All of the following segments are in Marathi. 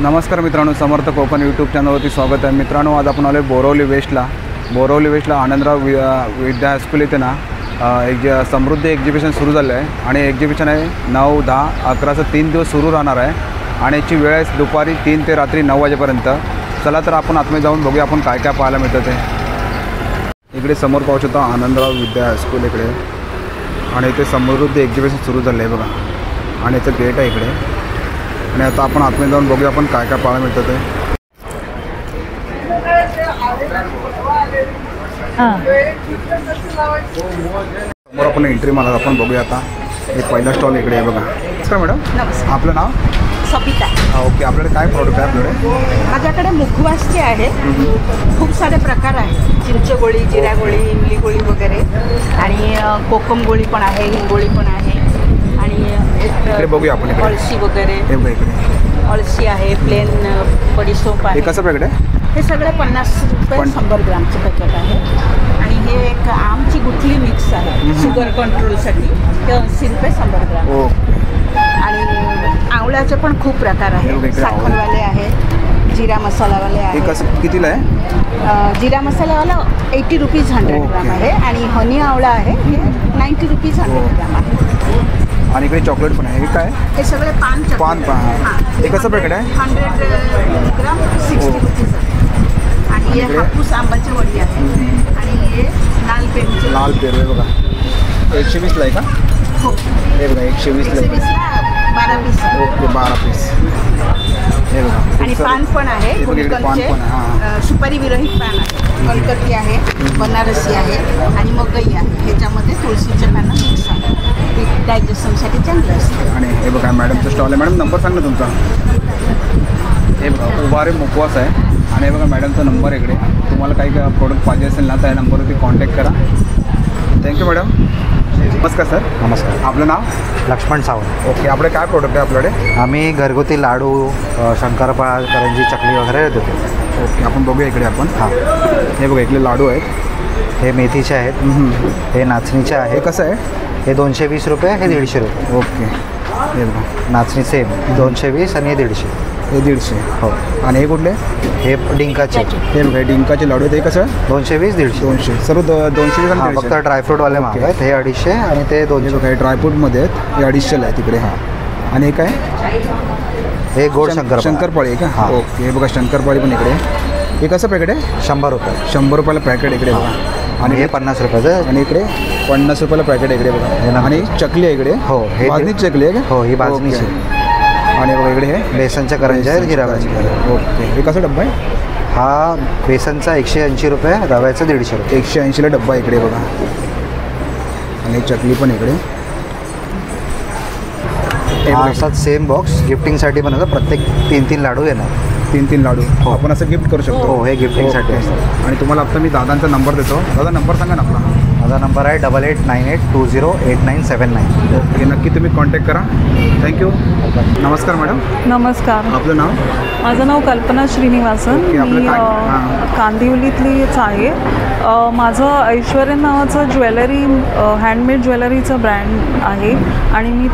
नमस्कार मित्रांनो, समर्थ कोकण यूट्यूब चॅनलवरती स्वागत आहे। मित्रांनो, आज आपण आलो बोरवली वेस्टला आनंदराव विद्या हायस्कूल इथे ना एक समृद्धी एक्झिबिशन सुरू झालं आहे आणि एक्झिबिशन आहे 9, 10, 11 असं 3 दिवस सुरू राहणार आहे आणि याची वेळ आहे दुपारी 3 ते रात्री 9 वाजेपर्यंत। चला तर आपण आतमध्ये जाऊन बघूया आपण काय काय पाहायला मिळतं ते। इकडे समोर पाहू शकता आनंदराव विद्या हायस्कूल इकडे आणि इथे समृद्धी एक्झिबिशन सुरू झालं आहे बघा आणि इथं गेट आहे इकडे आणि आता आपण आतमध्ये जाऊन बघूया आपण काय काय पाहायला मिळतं ते। समोर आपण एंट्री मारला, आपण बघूया आता हे पहिला स्टॉल इकडे आहे बघा। नमस्कार मॅडम। नमस्कार। आपलं नाव? सबिता। ओके, आपल्याकडे काय प्रोडक्ट आहे आपल्याकडे? माझ्याकडे मुखवासचे आहेत, खूप सारे प्रकार आहेत। चिंचगोळी, जिरा गोळी, इमली गोळी वगैरे आणि कोकम गोळी पण आहे, हिंगोळी पण आहे आणि इकडे बघूया आपण इकडे अळशी वगैरे। हे बघा इकडे अळशी आहे, प्लेन बडीशोप आहे। हे कसं पॅकेट आहे? हे सगळे 50 रुपये 100 ग्रामचे पॅकेट आहे आणि हे एक आमची गुठली मिक्स आहे शुगर कंट्रोलसाठी, ते 80 रुपये 100 ग्राम। ओके। आणि आवळ्याचे पण खूप प्रकार आहेत, साखरवाले आहे, जिरा मसालावाले आहे। हे कसं कितीला आहे? जिरा मसालावाला 80 रुपीज 100 ग्राम आहे आणि हनी आवळा आहे हे 90 रुपीज 100 ग्राम आहे। आणि इकडे चॉकलेट पण आहे। हे काय? हे सगळे पान हे कसं पॅकेट आहे? 100 ग्राम 60 रुपीज आहे आणि हे हापूस आंबाची वडी आहे आणि हे लाल पेरू आहे बघा 120ला आहे का? हो, हे बघा 120ला 12 पीस। Okay, 12 piece. हे बघा आणि पान पण आहे, गुलकंदचे सुपारी विरहित पान आहे, कलकत्ती आहे, बनारसी आहे आणि मगई आहे। ह्याच्यामध्ये तुळशीचे पानं मिक्स आहे, ते डायजेशनसाठी चांगलं असतं। आणि हे बघा मॅडमचं स्टॉल आहे। मॅडम नंबर सांग ना तुमचा? हे बघा उभारे मुखवास आहे आणि हे बघा मॅडमचा नंबर इकडे, तुम्हाला काही प्रोडक्ट पाहिजे असेल ना तर या नंबरवरती कॉन्टॅक्ट करा। Thank you madam. नमस्कार सर। नमस्कार। आपलं नाव? लक्ष्मण सावंत। ओके, आपले काय प्रोडक्ट आहे आपल्याकडे? आम्ही घरगुती लाडू, शंकरपाळा, करंजी, चकली वगैरे देतो। ओके, आपण बघूया इकडे आपण। हां, हे बघा इकडे लाडू आहेत, हे मेथीचे आहेत, हे नाचणीचे आहे। हे कसं आहे? हे 220 रुपये, हे 150 रुपये। ओके, हे बघा नाचणी सेम 220 आणि हे 150। हे 150। हो। आणि हे कुठले? हे डिंकाचे। हे बघा डिंकाचे लाडू आहेत। हे कसं? 220, 150। 200 सर्व 220 आणि फक्त ड्रायफ्रूटवाले महाग आहेत, हे 250 आणि ते 200। बघा हे ड्रायफ्रूटमध्ये आहेत, हे 250ला आहे तिकडे। हां, आणि हे काय? हे गोड शंकरपाळी आहे का? हां। ओके, हे बघा शंकरपाळी पण इकडे। हे कसं पॅकेट आहे? 100 रुपये। 100 रुपयाला पॅकेट इकडे बघा। आणि हे 50 रुपयाचं आणि इकडे 50 रुपयाला पॅकेट आहे इकडे बघा। आणि चकली आहे इकडे। हो, हे भाजणीची चकली आहे का? हो, ही भाजणीची। आणि बघा इकडे हे बेसनच्या करंज्या आहेत, जिरा भाजी। ओके, हे कसं डब्बा आहे? हा बेसनचा 180 रुपये, रव्याचा 150 रुपये। 180ला डब्बा इकडे बघा। आणि चकली पण इकडे। असाच सेम बॉक्स गिफ्टिंगसाठी बनवलं, प्रत्येक 3-3 लाडू येणार। 3-3 लाडू आपण असं गिफ्ट करू शकतो। हो, हे गिफ्टिंगसाठी असतं। आणि तुम्हाला आता मी दादांचा नंबर देतो। दादा नंबर सांगा ना आपला? माझा नंबर आहे 8898208979। ओके, नक्की तुम्ही कॉन्टॅक्ट करा। थँक्यू। नमस्कार मॅडम। नमस्कार। आपलं नाव? माझं नाव कल्पना श्रीनिवासन, मी कांदिवलीतलीच आहे। माझं ऐश्वर्य नावाचं ज्वेलरी, हँडमेड ज्वेलरीचं ब्रँड आहे आणि मी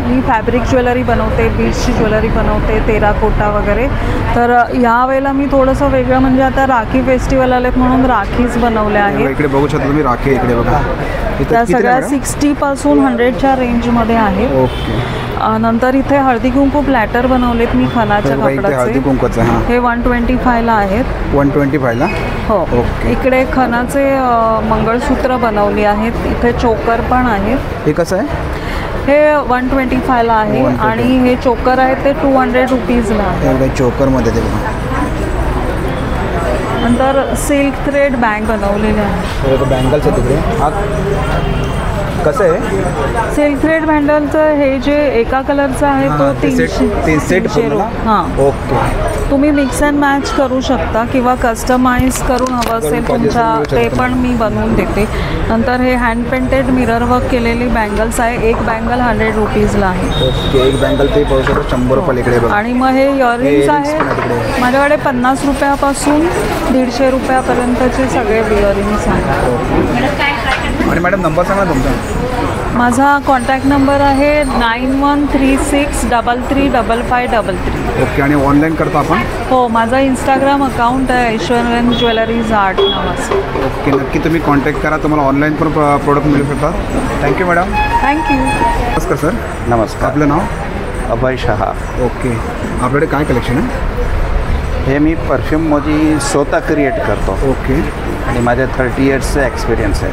मी फॅब्रिक ज्वेलरी बनवते, बीड्सची ज्वेलरी बनवते, टेराकोटा वगैरे। तर यावेळेला मी थोडंसं वेगळं म्हणजे आता राखी फेस्टिवल आलेत म्हणून राखीच बनवल्या आहेत। इकडे बघू शकता तुम्ही राखी इकडे बघा। त्या सगळ्या 60 पासून 100च्या रेंजमध्ये आहे। ओके। नंतर इथे हळदी कुंकू प्लॅटर बनवलेत मी खणाच्या हळदी कापडाचे, कुंकूचं। हां, हे 125ला आहेत। 125ला? हो। ओके। इकडे खणाचे मंगळसूत्र बनवली आहेत, इथे चोकर पण आहेत। हे कसं आहे? हे 125ला आहे आणि हे चोकर आहे ते 200 रुपीजला आहे। एवढ्या चोकरमध्ये ते बघा। नंतर सिल्क थ्रेड बँग बनवलेले आहे। बँगल्स आहे तिकडे। हा कसं आहे? सिल्क थ्रेड बँडलचं हे जे एका कलरचं आहे तो 300 रुपये। हां, ओके। तुम्ही मिक्स अँड मॅच करू शकता किंवा कस्टमाइज करून हवं असेल तुमच्या, ते पण मी बनवून देते। नंतर हे हँड पेंटेड मिरर वर्क केलेली बँगल्स आहे, एक बँगल 100 रुपीजला आहे। ओके, एक बँगल ते 100 रुपये इकडे बघा। आणि मग हे इयरिंग्स आहे माझ्याकडे 50 रुपयापासून 150 रुपयापर्यंतचे सगळे इयरिंग्स आहेत। आणि मॅडम नंबर सांगा तुमचा? माझा कॉन्टॅक्ट नंबर आहे 9136335533. ओके. आणि ऑनलाईन करता आपण? हो, माझा इंस्टाग्राम अकाउंट आहे ऐश्वर्यन ज्वेलरीज आर्ट नावाचं. ओके, नक्की तुम्ही कॉन्टॅक्ट करा, तुम्हाला ऑनलाईन पण प्रोडक्ट मिळू शकतात. Thank you madam. थँक्यू. नमस्कार सर. नमस्कार. आपलं नाव? अभय शहा. ओके. आपल्याकडे काय कलेक्शन आहे? हे मी परफ्यूममध्ये स्वतः क्रिएट करतो ओके. आणि माझ्या 30 इयर्सचा एक्सपिरियन्स आहे.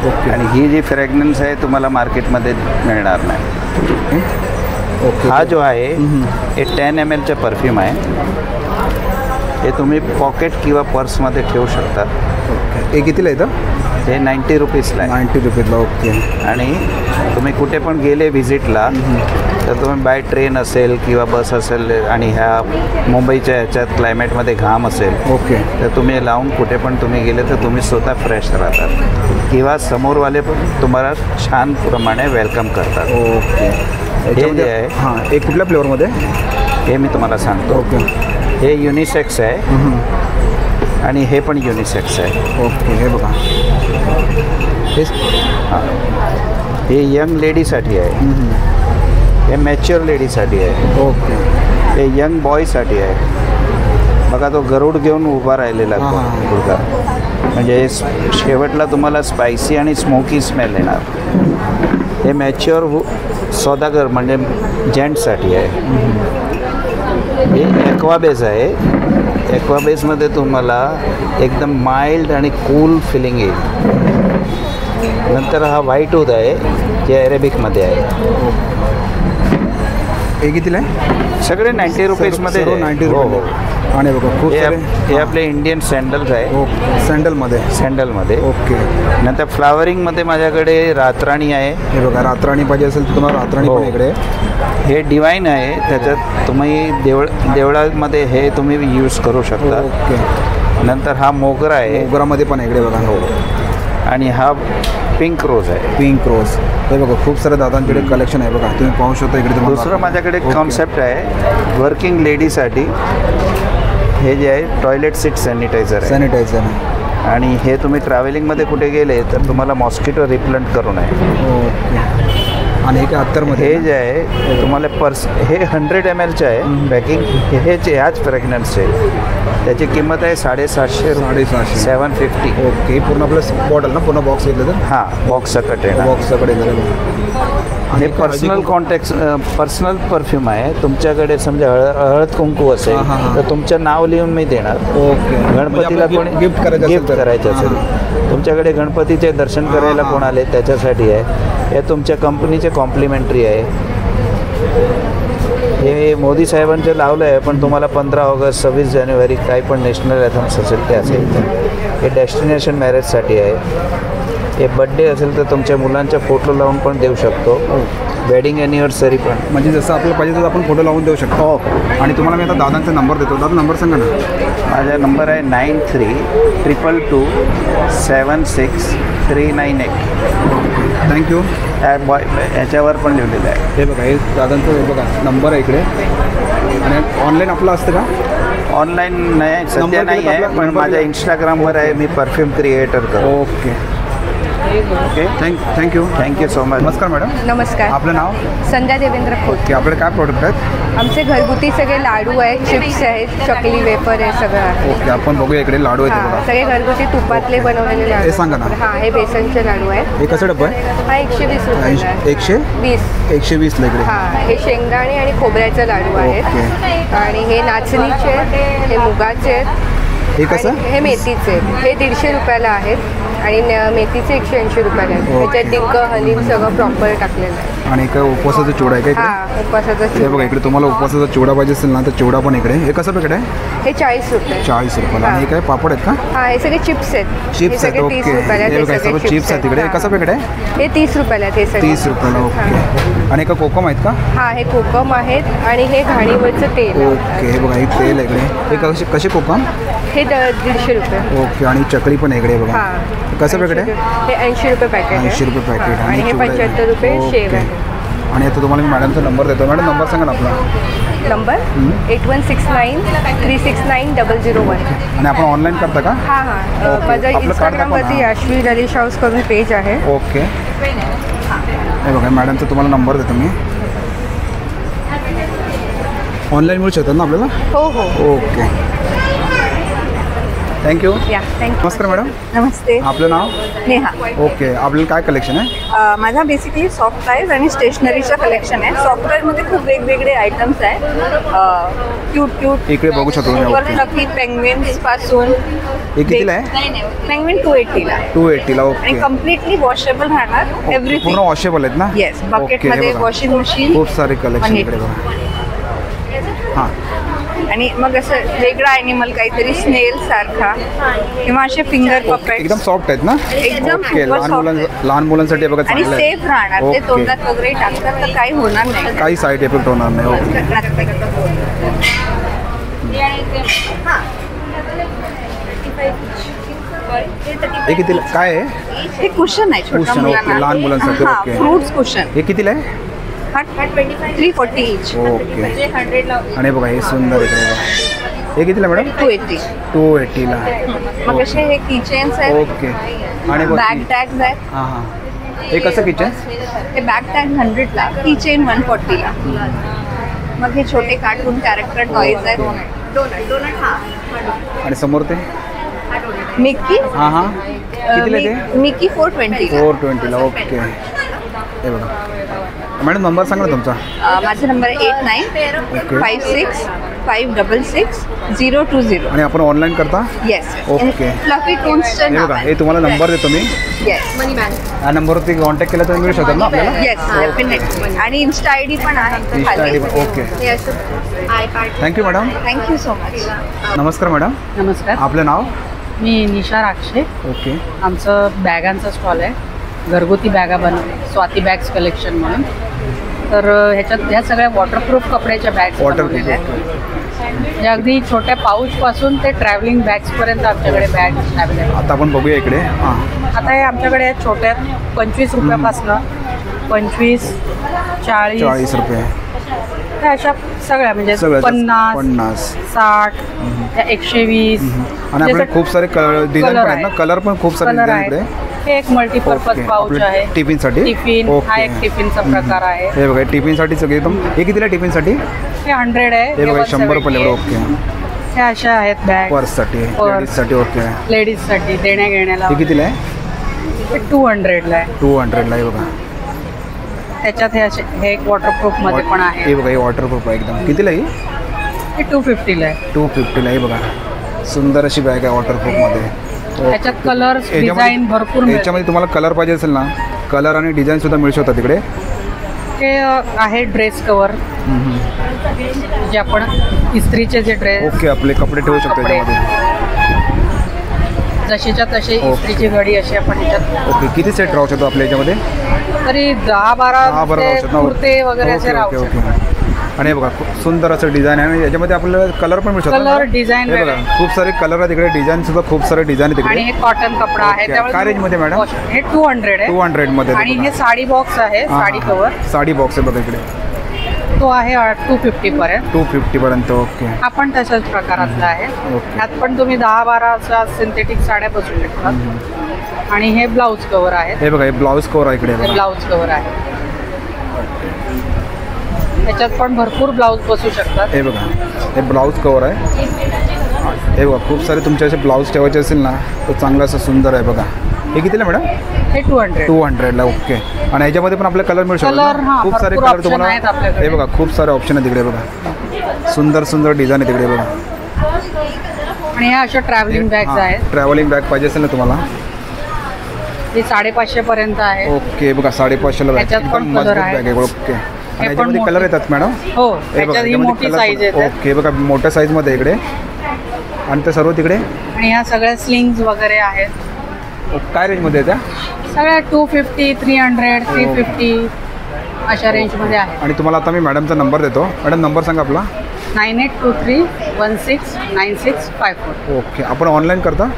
ओके. आणि ही जी फ्रॅग्रन्स आहे तुम्हाला मार्केटमध्ये मिळणार नाही. ओके. हा जो आहे हे 10 ml परफ्यूम आहे. हे तुम्ही पॉकेट किंवा पर्समध्ये ठेवू शकता. ओके. हे कितीला येतं? हे 90 रुपीजला आहे. 90 रुपीजला. ओके. आणि तुम्ही कुठे पण गेले व्हिजिटला तर तुम्ही बाय ट्रेन असेल किंवा बस असेल आणि ह्या मुंबईच्या ह्याच्यात क्लायमेटमध्ये घाम असेल ओके. तर तुम्ही लावून कुठे पण तुम्ही गेले तर तुम्ही स्वतः फ्रेश राहतात किंवा समोरवाले पण तुम्हाला छान प्रमाणे वेलकम करतात. ओके. हे जे आहे हां, एक कुठल्या फ्लेवरमध्ये? हे मी तुम्हाला सांगतो. ओके. हे युनिसेक्स आहे आणि हे पण युनिसेक्स आहे. ओके. हे बघा, हां, हे यंग लेडीसाठी आहे. हे मॅच्युअर लेडीसाठी आहे. ओके. हे यंग बॉयसाठी आहे. बघा तो गरुड घेऊन उभा राहिलेला गुडका, म्हणजे शेवटला तुम्हाला स्पायसी आणि स्मोकी स्मेल येणार. हे मॅच्युअर सौदागर म्हणजे जेंट्ससाठी आहे. हे ॲक्वाबेज आहे. ॲक्वाबेजमध्ये तुम्हाला एकदम माइल्ड आणि कूल फिलिंग येईल. नंतर हा व्हाईट वूड आहे जे अरेबिकमध्ये आहे. हे कितीला आहे? सगळे 90 रुपीजमध्ये. 90 हो हो. रुपये. आणि बघा खूप सारे. हे आपले इंडियन सँडल्स आहे. ओके. सँडलमध्ये. ओके. नंतर फ्लावरिंगमध्ये माझ्याकडे रातराणी आहे. हे बघा, रातराणी पाहिजे असेल तर तुम्हाला रातराणी हो. पण इकडे. हे डिवाईन आहे. त्याच्यात तुम्ही देवळामध्ये हे तुम्ही यूज करू शकता. ओके. नंतर हा मोगरा आहे. मोगरामध्ये पण इकडे बघा. हो. आणि हा पिंक रोज आहे. Pink rose. हे बघा खूप सारे दादांकडे कलेक्शन आहे बघा, तुम्ही पाहू शकता इकडे तुम्हाला. दुसरं माझ्याकडे ओके. कॉन्सेप्ट आहे वर्किंग लेडीसाठी. हे जे आहे टॉयलेट सीट सॅनिटायझर आहे. सॅनिटायझर. आणि हे तुम्ही ट्रॅव्हलिंगमध्ये कुठे गेले तर तुम्हाला मॉस्किटो रिप्लंट करू नये. ओके. आणि हे काय अत्तरमध्ये? हे जे आहे तुम्हाला हे 100 mlचे आहे पॅकिंग. ह्याच फ्रॅग्रन्सचे त्याची किंमत आहे 750. 750. 750. ओके. हे पूर्ण आपलं बॉटल ना, पूर्ण बॉक्स घेतलं तर? हां, बॉक्स सकट येणार. बॉक्स सगळे झालं. हे पर्सनल परफ्यूम आहे. तुमच्याकडे समजा हळद कुंकू असेल तर तुमचं नाव लिहून मी देणार. ओके. गणपतीला कोणी गिफ्ट करायचं असेल तुमच्याकडे गणपतीचे दर्शन करायला कोण आले त्याच्यासाठी आहे. हे तुमच्या कंपनीचे कॉम्प्लिमेंटरी आहे. हे मोदी साहेबांचं लावलं आहे पण तुम्हाला 15 ऑगस्ट 26 जानेवारी काही पण नॅशनल अँथम्स असेल ते असेल. हे डेस्टिनेशन मॅरेजसाठी आहे. हे बड्डे असेल तर तुमच्या मुलांच्या फोटो लावून पण देऊ शकतो. वेडिंग ॲनिव्हर्सरी पण. म्हणजे जसं आपल्याला पाहिजे तसं आपण फोटो लावून देऊ शकतो. आणि तुम्हाला मी आता दादांचा नंबर देतो. दादा नंबर सांगा ना. माझा नंबर आहे 9322276398. थँक्यू. याच्यावर पण लिहिलेलं आहे. हे बघा, हे दादांचं हे बघा नंबर आहे इकडे. आणि ऑनलाईन आपलं असतं का? ऑनलाईन नाही सध्या नाही आहे पण माझ्या इंस्टाग्रामवर आहे. मी परफ्यूम क्रिएटर करतो. Okay. Okay. Thank you so much. नमस्कार मॅडम. नमस्कार. आपलं नाव? संध्या देवेंद्र खोत. ओके. आपल्याकडे काय प्रोडक्ट आहेत? आमचे घरगुती सगळे लाडू आहेत, चिप्स आहेत, चकली वेफर आहे सगळं आहे. ओके. आपण बघूया इकडे लाडू आहेत. हां, बघा सगळे घरगुती तुपातले बनवलेले लाडू. हे सांगा ना. हां, हे बेसनचे लाडू आहेत. हे कसं डब्बा आहे? हा 120 रुपयाला आहे. 120. 120ला इकडे. हां, हे शेंगदाणे आणि खोबऱ्याचे लाडू आहेत. आणि हे नाचणीचे आहेत, हे मुगाचे आहेत. हे कसं? आणि हे मेथीचे आहेत. हे 150 रुपयाला आहेत. आणि मेथीचे 180 रुपयाला आहेत. त्याच्यात डिंक हलीम सगळं प्रॉपर टाकलेलं आहे. आणि काय उपवासाचा चिवडा आहे का इकडे? हां, उपवासाचा हे बघा इकडे तुम्हाला उपवासाचा चिवडा पाहिजे असेल ना तर चिवडा पण इकडे. हे कसं पॅकेट आहे? हे 40 रुपये. 40 रुपयाला. आणि हे काय पापड आहेत का? हां, हे सगळे चिप्स आहेत. चिप्स आहेत. ओके. हे बघा सर्व चिप्स आहेत तिकडे. हे कसं पॅकेट आहे? हे 30 रुपयाला आहेत. हे सगळे 30 रुपयाला. ओके. आणि का कोकम आहेत का? हां, हे कोकम आहेत आणि हे घाणीवरचं तेल आहे. ओके. हे बघा हे तेल आहे इकडे. हे कसे कोकम? हे 150 रुपये. ओके. आणि चकली पण आहे इकडे बघा. हां. कसं पॅकेट आहे? हे 80 रुपये पॅकेट आहे. 80 रुपये पॅकेट. आणि हे चिवडा आहे. 75 रुपये शेव आहे. आणि आता तुम्हाला मी मॅडमचा नंबर देतो. मॅडम नंबर सांगा ना आपला. नंबर 8169369001. आणि आपण ऑनलाईन करता का? हां हां, ओके. माझं आपलं कार्ड दाखवा इंस्टाग्रामवरती ना. याश्वी डलिश हाऊस करून पेज आहे. ओके. हे बघा मॅडमचा तुम्हाला नंबर देतो मी. ऑनलाईन मिळू शकतात ना आपल्याला? हो हो ओके थँक्यू. या थँक्यू. नमस्कार मॅडम. नमस्ते, आपलं नाव? नेहा. ओके आपल्याला काय कलेक्शन आहे? माझा बेसिकली सॉफ्टवेअर आणि स्टेशनरीचं कलेक्शन आहे. सॉफ्टवेअरमध्ये खूप वेगवेगळे आयटम्स आहेत. क्यूट इकडे बघू शकतो तुम्ही. सुपर ओके फ्लफी पेंग्विन्स पासून हे कितीला आहे? पेंग्विन 280ला 280ला. आणि ओके कम्प्लिटली वॉशेबल राहणार. पूर्ण एव्हरीथिंग वॉशेबल आहेत ना? येस. ओके, बकेटमध्ये हे बघा. वॉशिंग मशीन खूप सारे कलेक्शन इकडे बघा. हां आणि मग असं वेगळा ॲनिमल काहीतरी स्नेल सारखा किंवा असे फिंगर पपेट एकदम सॉफ्ट आहेत ना? एकदम ओके super लहान मुलांसाठी बघा आणि चांगलं आहे. सेफ राहणार. ते ओके. तोंडात वगैरे टाकतात तर काही होणार नाही. काही साईड इफेक्ट होणार नाही. ओके हे कितीला काय आहे? हे कुशन आहे छोट्या Cushion, ओके, लहान मुलांसाठी, ओके. फ्रूट्स कुशन हे कितीला आहे? 340 इच. ओके आणि बघा हे सुंदर इकडे बघा. हे कितीला मॅडम? 280. 280ला. मग असे हे किचन्स आहेत. ओके आणि बघ बॅग टॅग्स आहेत. हां हां हे कसं किचन? हे बॅग टॅग 100ला, किचेन 140ला. मग हे छोटे कार्टून कॅरेक्टर टॉईज आहेत. आणि समोर ते मिकी हां हां कितीला ते? मिकी 420ला. 420ला. ओके हे बघा मॅडम नंबर सांगा ना तुमचा. माझा नंबर आहे 8956566020. आणि आपण ऑनलाईन करता? येस. ओके. फ्लफी टोन्सचं हे नाव बघा आहे. हे तुम्हाला नंबर देतो मी. येस. या नंबरवरती कॉन्टॅक्ट केला तर मिळू शकतात ना आपल्याला? Yes definitely. आणि इन्स्टा आय डी पण आहे Insta ID पण, okay. Thank you madam. Thank you so much. नमस्कार मॅडम. नमस्कार, आपलं नाव? मी निशा राक्षे. ओके आमचं बॅगांचा स्टॉल आहे. घरगुती बॅगा स्वाती बॅग्स कलेक्शन म्हणून. तर ह्या सगळ्या वॉटरप्रूफ कपड्याच्या बॅग्स बनवलेल्या आहेत. म्हणजे अगदी छोट्या पाऊचपासून ते ट्रॅव्हलिंग बॅग्सपर्यंत आमच्याकडे बॅग्स अवेलेबल. आता आपण बघूया इकडे. हां आता हे आमच्याकडे आहेत छोट्या 25 रुपयापासनं 25, 40 40 रुपये त्या अशा सगळ्या म्हणजे सगळं 50, 60, 120. आणि आपल्याकडे खूप सारे डिझाईन पण आहेत ना? कलर पण खूप सारे कलर डिझाईन आहे. इकडे. हे एक मल्टीपर्पज ओके. पाऊच आपलं आहे. टिफिनसाठी? Tiffin okay. हा एक टिफिनचा प्रकार आहे. हे बघा टिफिनसाठी सगळे एकदम. हे कितीला टिफिनसाठी? हे 100 आहे. हे बघा 100 रुपये 170 ओके. आहे. हे अशा आहेत बॅग पर्ससाठी पर्स. लेडीजसाठी. ओके लेडीजसाठी देण्या घेण्याला. हे कितीला आहे? हे 200ला आहे. 200ला आहे बघा. त्याच्यात हे एक वॉटरप्रूफ मध्ये पण हे आहे. बघा हे वॉटरप्रूफ आहे एकदम. कितीला ही? हे 250ला आहे. 250ला. हे बघा सुंदर अशी बॅग आहे वॉटरप्रूफमध्ये. त्याच्यात कलर डिझाईन भरपूर मिळतात. याच्यामध्ये तुम्हाला कलर पाहिजे असेल ना कलर आणि डिझाईन सुद्धा मिळू शकतात तिकडे. हे आहे ड्रेस कवर जे आपण इस्त्रीचे जे ड्रेस ओके आपले कपडे ठेवू शकतो कपडे. याच्यामध्ये. जशीच्या तशी ओके. इस्त्रीची घडी अशी आपण याच्यात ओके किती सेट राहू शकतो आपल्या याच्यामध्ये? तरी 10-12 राहू शकतो ना? कुर्ते वगैरे असे ओके राहू ओके शकतात. ओके. आणि हे बघा खूप सुंदर असं डिझाईन आहे आणि याच्यामध्ये आपल्याला कलर पण मिळू शकतो. कलर डिझाईन हे बघा खूप सारे कलर आहेत तिकडे. डिझाईन सुद्धा खूप सारे डिझाईन आहे आणि तिकडे. हे कॉटन कपडा आहे. ओके. त्यामुळे काय रेंजमध्ये मॅडम? हे 200 आहे. 200 मध्ये आणि हे साडी बॉक्स आहे. साडी कवर साडी बॉक्स आहे बघा इकडे. तो आहे 250 पर्यंत. 250 पर्यंत. ओके हा पण तशाच प्रकारातला आहे. ओके. ह्यात पण तुम्ही 10-12 अशा सिंथेटिक साड्या बसू शकतात. आणि हे ब्लाऊज कवर आहे. हे बघा हे ब्लाऊज कवर आहे इकडे हे बघा. ब्लाऊज कवर आहे. त्याच्यात पण भरपूर ब्लाऊज बसू शकतात. हे बघा हे ब्लाऊज कवर आहे. हे बघा खूप सारे तुमचे असे ब्लाऊज ठेवायचे असेल ना तर चांगलं असं सुंदर आहे बघा. हे कितीला मॅडम? हे 200. 200ला. ओके. आणि ह्याच्यामध्ये पण आपले कलर मिळू शकतात कलर, ना? हां, खूप सारे भरपूर कलर option आहेत तुम्हाला. आपल्याकडे. हे बघा खूप सारे ऑप्शन आहेत तिकडे बघा. सुंदर सुंदर डिझाईन आहे तिकडे बघा. आणि ह्या अशा ट्रॅव्हलिंग बॅग्स आहेत. ट्रॅव्हलिंग बॅग पाहिजे असेल ना तुम्हाला? ही 550 पर्यंत आहे. ओके बघा 550ला बॅग. त्याच्यात पण एकदम color मजबूत आहे. बॅग आहे. ओके. आणि पण याच्यामध्ये मोठी. कलर येतात मॅडम? हो हे बघा त्याच्यात ही याच्यामध्ये मोठी color साईज पण- येते. ओके बघा मोठ्या साईजमध्ये इकडे. आणि ते सर्व तिकडे आणि ह्या सगळ्या स्लिंग्स वगैरे आहेत. काय रेंजमध्ये आहे त्या? सगळ्या 250, 300, 350 अशा रेंजमध्ये आहे. आणि तुम्हाला आता मी मॅडमचा नंबर देतो. मॅडम नंबर सांगा आपला. 9823169654. ओके. आपण ऑनलाईन करता?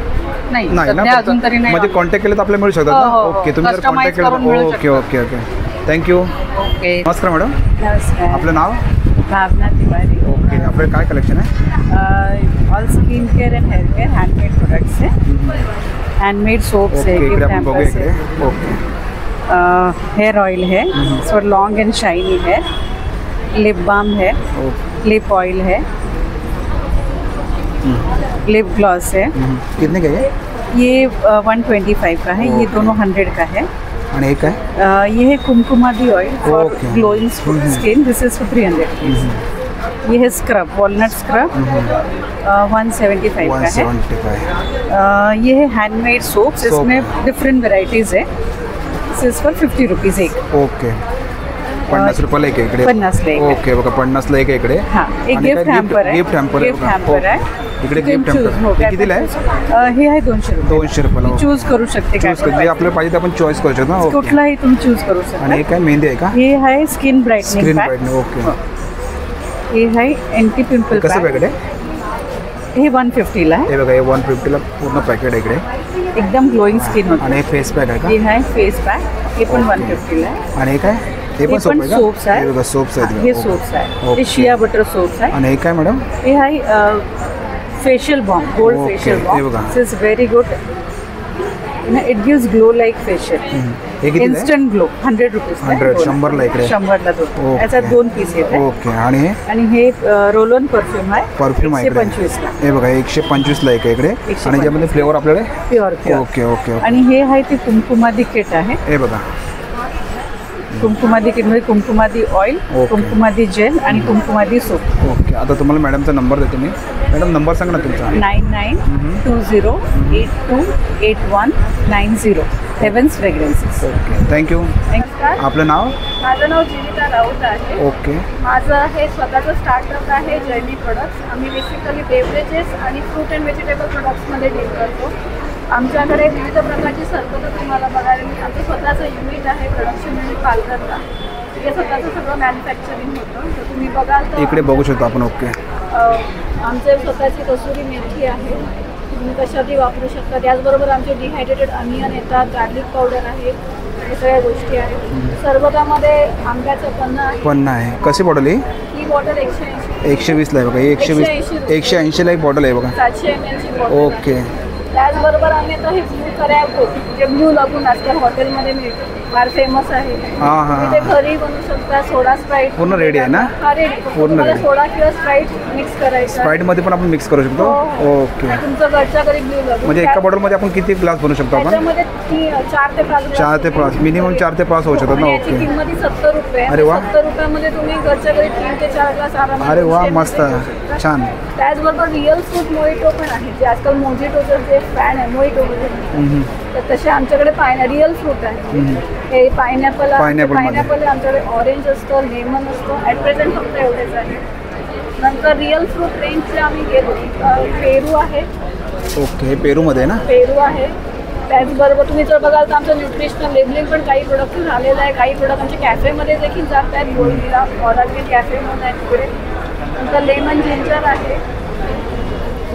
नाही नाही ना सध्या अजून तरी नाही. म्हणजे कॉन्टॅक्ट केलं तर आपल्याला मिळू शकतात हो, ना? हो, हो. ओके तुम्ही जर Customize कॉन्टॅक्ट केलं करून मिळू okay okay okay thank you. Okay. नमस्कार मॅडम. नमस्कार. आपलं नाव? भावना तिवारी. ओके आपलं काय कलेक्शन आहे? All skin care and hair care handmade products है. हँडमेड सोप्स है, ओके इकडे गिफ्ट आपण बघूया हॅम्पर्स इकडे. है. ओके हेयर ऑयल है for long and shiny hair, lip balm है, लिप ऑयल है, लिप ग्लॉस है। कितने का ये 125 का है, ये दोनों 100 का है। आणि एक आहे ये है Kumkumadi oil for Okay. Glowing skin, this is for 300 rupees. ये है स्क्रब, वॉलनट स्क्रब 175 का है। 175 ये है हैंडमेड सोप्स, इसमें डिफरेंट वेराइटीज है। दिस इज फॉर 50 रुपीज एक। ओके 50 रुपयाला एक आहे इकडे 50 ला एक आहे. ओके बघा 50 ला एक आहे इकडे हाँ, एक आणि गिफ्ट काय हॅम्पर आहे, गिफ्ट हॅम्पर गिफ्ट हॅम्पर आहे। इकडे You can गिफ्ट choose, हो, हॅम्पर काय कितीला आहे पण हे आहे 200 रुपये। 200 रुपयाला चूज करू शकते काय चूज जे आपल्याला पाहिजे ते आपण चॉईस करू शकतो ना ओके कुठलाही तुम्ही चूज करू शकता। आणि हे काय मेहंदी आहे का हे आहे skin brightening screen pack, brightening okay हे आहे अँटी पिंपल कसं पॅक, पॅकेट आहे हे 150 ला आहे। हे बघा हे 150 ला पूर्ण पॅकेट आहे इकडे एकदम ग्लोइंग स्किन होते। आणि हे फेस पॅक आहे का हे आहे फेस पॅक, हे पण 150 ला आहे। आणि हे काय हे पण सोप आहे का सोप्स आहे, हे बघा सोप्स आहेत हे का? सोप्स आहे, ओके. हे शिया बटर सोप्स आहे। आणि हे काय मॅडम हे आहे facial balm, gold okay, facial हे बॉम, बघा. This is very good, it gives glow like facial, हे कितीला आहे इन्स्टंट ग्लो 100 रुपीज 100 100 ला इकडे 100 ला दोन, ओके. याच्यात 2 पीस येत आहे। ओके आणि हे आणि हे रोल ऑन परफ्यूम आहे, परफ्यूम आहे इकडे 125 ला हे बघा 125 ला एक आहे इकडे 125. आणि ज्यामध्ये फ्लेवर आपल्याकडे pure pure. Okay okay okay. आणि हे आहे ते कुमकुमादी किट आहे, हे बघा कुमकुमादी किट मध्ये Kumkumadi oil, okay. Kumkumadi gel आणि कुमकुमादी सोप। ओके आता तुम्हाला मॅडमचा नंबर देतो मी मॅडम नंबर सांगा ना तुमचा 9920818190 हेवन्स फ्रेग्रन्सेस। ओके थँक्यू आपलं नाव माझं नाव जीविता राऊत आहे। ओके माझं हे स्वतःचं स्टार्टअप आहे जर्नी प्रोडक्ट्स। आम्ही बेसिकली बेवरेजेस आणि फ्रूट अँड व्हेजिटेबल प्रोडक्ट्समध्ये डील करतो। आमच्याकडे विविध प्रकारची सरबतं तुम्हाला बघायला मिळेल। आमचं स्वतःचं युनिट आहे, प्रोडक्शन युनिट पालघरला, तिथे स्वतःचं सगळं मॅन्युफॅक्चरिंग होतं। तर तुम्ही बघाल तर इकडे बघू शकतो आपण ओके आमचे स्वतःची कसुरी मेथी आहे, तुम्ही कशातही वापरू शकता। त्याचबरोबर आमचे डिहायड्रेटेड अनियन येतात, गार्लिक पावडर आहे, हे सगळ्या गोष्टी आहेत। सरबतामध्ये आंब्याचं पन्ना आहे, पन्ना आहे कशी बॉटल आहे ही बॉटल 180, 120 ला आहे बघा ही 180 ला एक बॉटल आहे बघा 700 ml ची बॉटल आहे। ओके त्याचबरोबर आम्ही आता हे ब्लू करायको जे ब्लू लागून आजकाल हॉटेलमध्ये मिळतं, फार फेमस आहे। हां हां तुम्ही ते घरी बनवू शकता। सोडा स्प्राईट पूर्ण ready आहे ना? हा रेडी, पूर्ण तुम्हाला ready. सोडा किंवा स्प्राईट मिक्स करायचं, स्प्राईटमध्ये पण आपण मिक्स करू शकतो ओके तुमचं घरच्या घरी ब्लू लागून म्हणजे एका बॉटलमध्ये आपण किती ग्लास बनवू शकतो आपण त्याच्यामध्ये 4 ते 5 4 ते 5 मिनिमम 4 ते 5 होऊ शकतात ना याची ओके किंमत ही 70 रुपये आहे। अरे वा. 70 रुपयामध्ये तुम्ही घरच्या घरी 3 ते 4 ग्लास आरामात अरे वा घेऊ मस्त शकता। छान त्याचबरोबर रिअल फ्रूट मोहिटो पण आहे, जे आजकाल मोजिटोचं जे फॅन आहे मोहिटो तर तसे आमच्याकडे रिअल फ्रूट आहे। हे पायनॅपल Pineapple मध्ये. पायनॅपल आमच्याकडे ऑरेंज असतं, लेमन असतं, ॲट प्रेझेंट फक्त एवढेच आहे। नंतर रिअल फ्रूट रेंजचे आम्ही गेलो, पेरू आहे, ओके हे पेरूमध्ये आहे ना पेरू आहे। त्याचबरोबर तुम्ही जर बघाल तर आमचं न्यूट्रिशनल लेबलिंग पण काही प्रोडक्ट झालेलं आहे, काही प्रोडक्ट आमच्या कॅफेमध्ये देखील जात आहेत, गोल्डीला ऑर्गॅनिक कॅफेमध्ये आहे तिकडे। नंतर लेमन जिंजर आहे,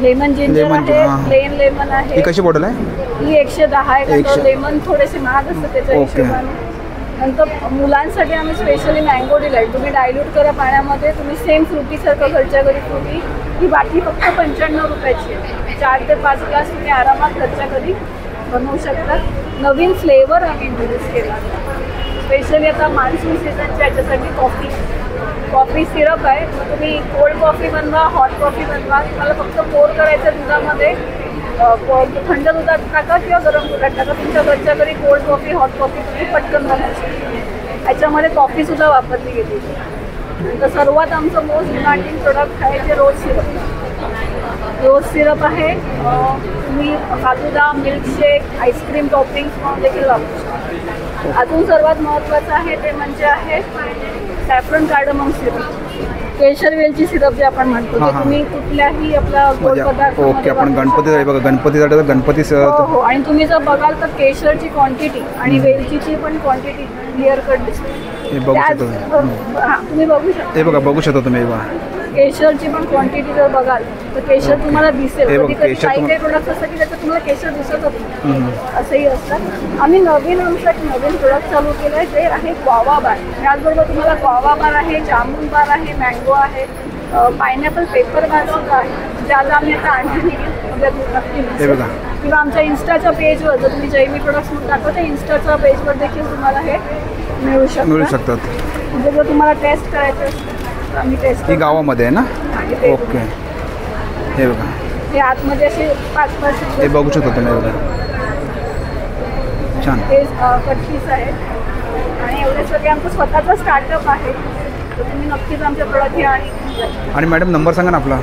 लेमन जिंजर Lemon आहे, हां. प्लेन लेमन आहे, ही कशी बॉटल आहे ही 110 आहे, 100. लेमन थोडेसे महाग असतं त्याच्या ओके. हिशोबाने। नंतर मुलांसाठी आम्ही स्पेशली मँगो डिलाईट, तुम्ही डायल्यूट करा पाण्यामध्ये, तुम्ही सेम फ्रुटीसारखं घरच्या घरी फ्रुटी, ही बाटली फक्त 95 रुपयाची आहे। 4 ते 5 ग्लास तुम्ही आरामात घरच्या घरी बनवू शकता। नवीन फ्लेवर आम्ही इंट्रोड्यूस केला, स्पेशली आता मान्सून सीझनच्या याच्यासाठी कॉफी सिरप आहे। मग तुम्ही कोल्ड कॉफी बनवा, हॉट कॉफी बनवा, तुम्हाला फक्त पोर करायचं दुधामध्ये, थंड दुधात टाका किंवा गरम दुधात टाका, तुमच्या घरच्या घरी कोल्ड कॉफी हॉट कॉफी तुम्ही पटकन बनवू शकता। याच्यामध्ये कॉफीसुद्धा वापरली गेली। तर सर्वात आमचं मोस्ट डिमांडिंग प्रोडक्ट आहे जे रोज सिरप आहे। तुम्ही फालुदा, मिल्कशेक, आईस्क्रीम टॉपिंग्स म्हणून देखील वापरू शकता। अजून सर्वात महत्त्वाचं आहे ते म्हणजे आहे सॅफ्रन कार्डमम सिरप, केशर वेलची सिरप जे आपण म्हणतो, हां, ते हां. तुम्ही कुठल्याही आपल्या गोड पदार्थ ओके आपण गणपती बघा गणपतीसाठी तर गणपती हो आणि तुम्ही जर बघाल तर केशरची क्वांटिटी आणि वेलचीची पण क्वांटिटी क्लिअर कट दिसते। हे बघू शकतो हां तुम्ही बघू शकता, हे बघा बघू शकता तुम्ही बघा केशरची पण क्वांटिटी जर बघाल तर केशर तुम्हाला दिसेल। हे बघ, कधी कधी केशर काही काही प्रोडक्ट असतात की त्याच्यात तुम्हाला केशर दिसतच नाही, असंही असतात। आम्ही आमचं एक नवीन प्रोडक्ट चालू केलं आहे, ते आहे ग्वावा बार। त्याचबरोबर तुम्हाला ग्वावा बार आहे, जामून बार आहे, मँगो आहे, पायनॅपल पेपर बार सुद्धा आहे, जे आज आम्ही आता आणली हे बघा किंवा आमच्या इन्स्टाच्या पेजवर जर तुम्ही जैवी प्रोडक्ट्स म्हणून टाकलं तर इन्स्टाच्या पेजवर देखील तुम्हाला हे मिळू शकतात. म्हणजे जर तुम्हाला टेस्ट करायचं असेल तर आम्ही टेस्ट ही गावामध्ये आहे ना? ओके. हे बघा, हे आतमध्ये असे 5 हे बघू शकता तुम्ही. बघा छान. हे कटपीस आहे आणि एवढे सगळे आमचं स्वतःचा स्टार्टअप आहे, तर तुम्ही नक्कीच आमचे प्रोडक्ट घ्या. आणि मॅडम नंबर सांगा ना आपला.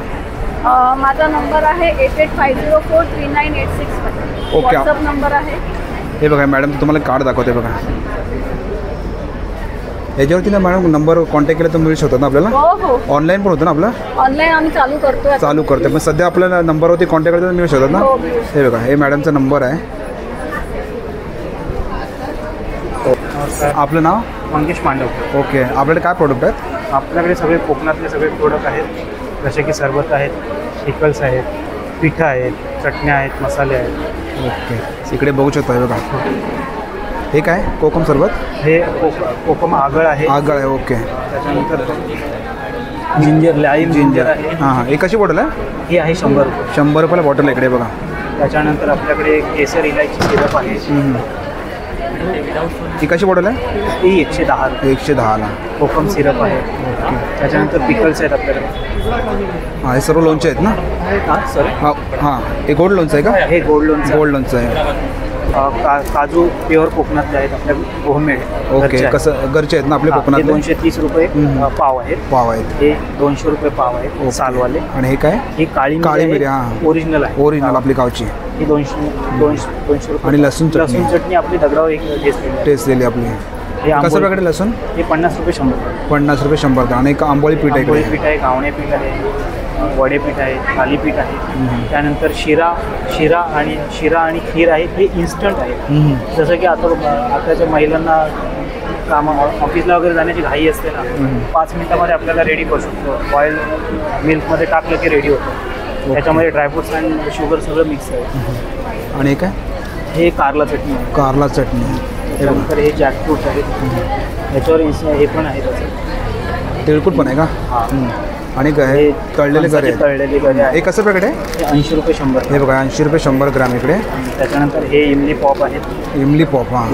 माझा नंबर आहे 8850439865. ओके. व्हॉट्सअप नंबर आहे. हे बघा मॅडम, तुम्हाला कार्ड दाखवते बघा. याच्यावरती ना मॅडम नंबर कॉन्टॅक्ट केला तर मिळू शकतात ना आपल्याला? हो. ऑनलाईन पण होतं ना आपलं? ऑनलाईन आम्ही चालू करतो. पण सध्या आपल्याला नंबरवरती कॉन्टॅक्ट केला तर मिळू शकतात ना? हो. हे बघा, हे मॅडमचा नंबर आहे. आपलं नाव? मंगेश मांडव. ओके. आपल्याकडे काय प्रोडक्ट आहेत? आपल्याकडे सगळे कोकणातले सगळे प्रोडक्ट आहेत, जसे की सरबत आहेत, पिकल्स आहेत, पिठं आहेत, चटण्या आहेत, मसाले आहेत. ओके. इकडे बघू शकता. हे बघा, हे काय कोकम सरबत? हे कोकम आगळ आहे. आगळ आहे. ओके. त्याच्यानंतर जिंजर लाईम जिंजर आहे. हां. हे कशी बॉटल आहे? ही आहे 100 रुपये. 100 रुपयाला बॉटल आहे. इकडे बघा. त्याच्यानंतर आपल्याकडे केसर इलायची सिरप आहे. ही कशी बॉटल आहे? ही 110 रुपये. 110ला. कोकम सिरप आहे. ओके. त्याच्यानंतर पिकल्स आहेत आपल्याकडे. हां, हे सर्व लोणचे आहेत ना? हां सर. हां. हे गोड लोणचं आहे का? हे गोल्ड लोणचं. गोल्ड लोणचं आहे. काजू प्युअर कोकणातले आहेत आपल्या होममेड. ओके. कसं घरचे आहेत ना आपले कोकणात? 230 रुपये पाव आहेत. पाव आहेत. हे 200 रुपये पाव आहेत सालवाले. आणि हे काय? ही काळी मिरी. हां, ओरिजिनल आहे. ओरिजिनल आपली गावची. ही 200 रुपये. आणि लसूण चटणी आपली दगडावर एक टेस्ट दिली आपली. कसं प्रकारे लसूण? हे 50 रुपये 100. 50 रुपये 100. आणि एक आंबोळी पीठ आहे. आंबोळी पीठ आहे, घावणे पीठ आहे, वडे पीठ आहे, थालीपीठ आहे. त्यानंतर शिरा आणि खीर आहे. हे इन्स्टंट आहे. जसं की आताच्या महिलांना ऑफिसला वगैरे जाण्याची घाई असते ना, 5 मिनिटामध्ये आपल्याला रेडी करू शकतो. बॉईल मिल्कमध्ये टाकलं की रेडी होतं. त्याच्यामध्ये ड्रायफ्रुट्स आणि शुगर सगळं मिक्स आहे. आणि काय? हे कारला चटणी आहे. कारला चटणी. त्यानंतर हे जॅकफ्रूट आहेत. याच्यावर हे पण आहे त्याचं तिळकुट पण आहे का? हां. आणि काय? तळलेले गरे. तळलेले गरे आहे. हे कसं पॅकेट आहे? हे 80 रुपये 100. हे बघा, 80 रुपये 100 ग्राम इकडे. त्याच्यानंतर हे इमली पॉप आहेत. इमली पॉप. हां.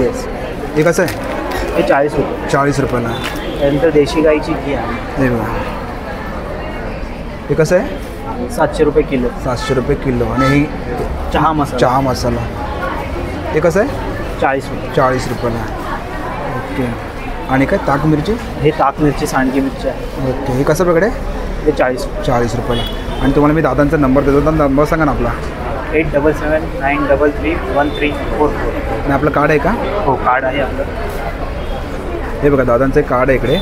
हे कसं आहे? हे 40 रुपये. 40 रुपयाला. त्यानंतर देशी गाईची घी आहे. हे बघा, हे कसं आहे? 700 रुपये किलो. 700 रुपये किलो. आणि ही चहा मसाला हे कसं आहे? 40 रुपये. 40 रुपयाला. ओके. आणि काय? ताक मिरची? हे ताक मिरची, सांडगी मिरची आहे. ओके. हे कसं प्रकारे? हे 40 रुपये. 40 रुपयाला. आणि तुम्हाला मी दादांचा नंबर देतो, तर नंबर सांगा ना आपला. 8779331344. आणि आपलं कार्ड आहे का? हो, कार्ड आहे आपलं. हे बघा, दादांचं एक कार्ड आहे इकडे,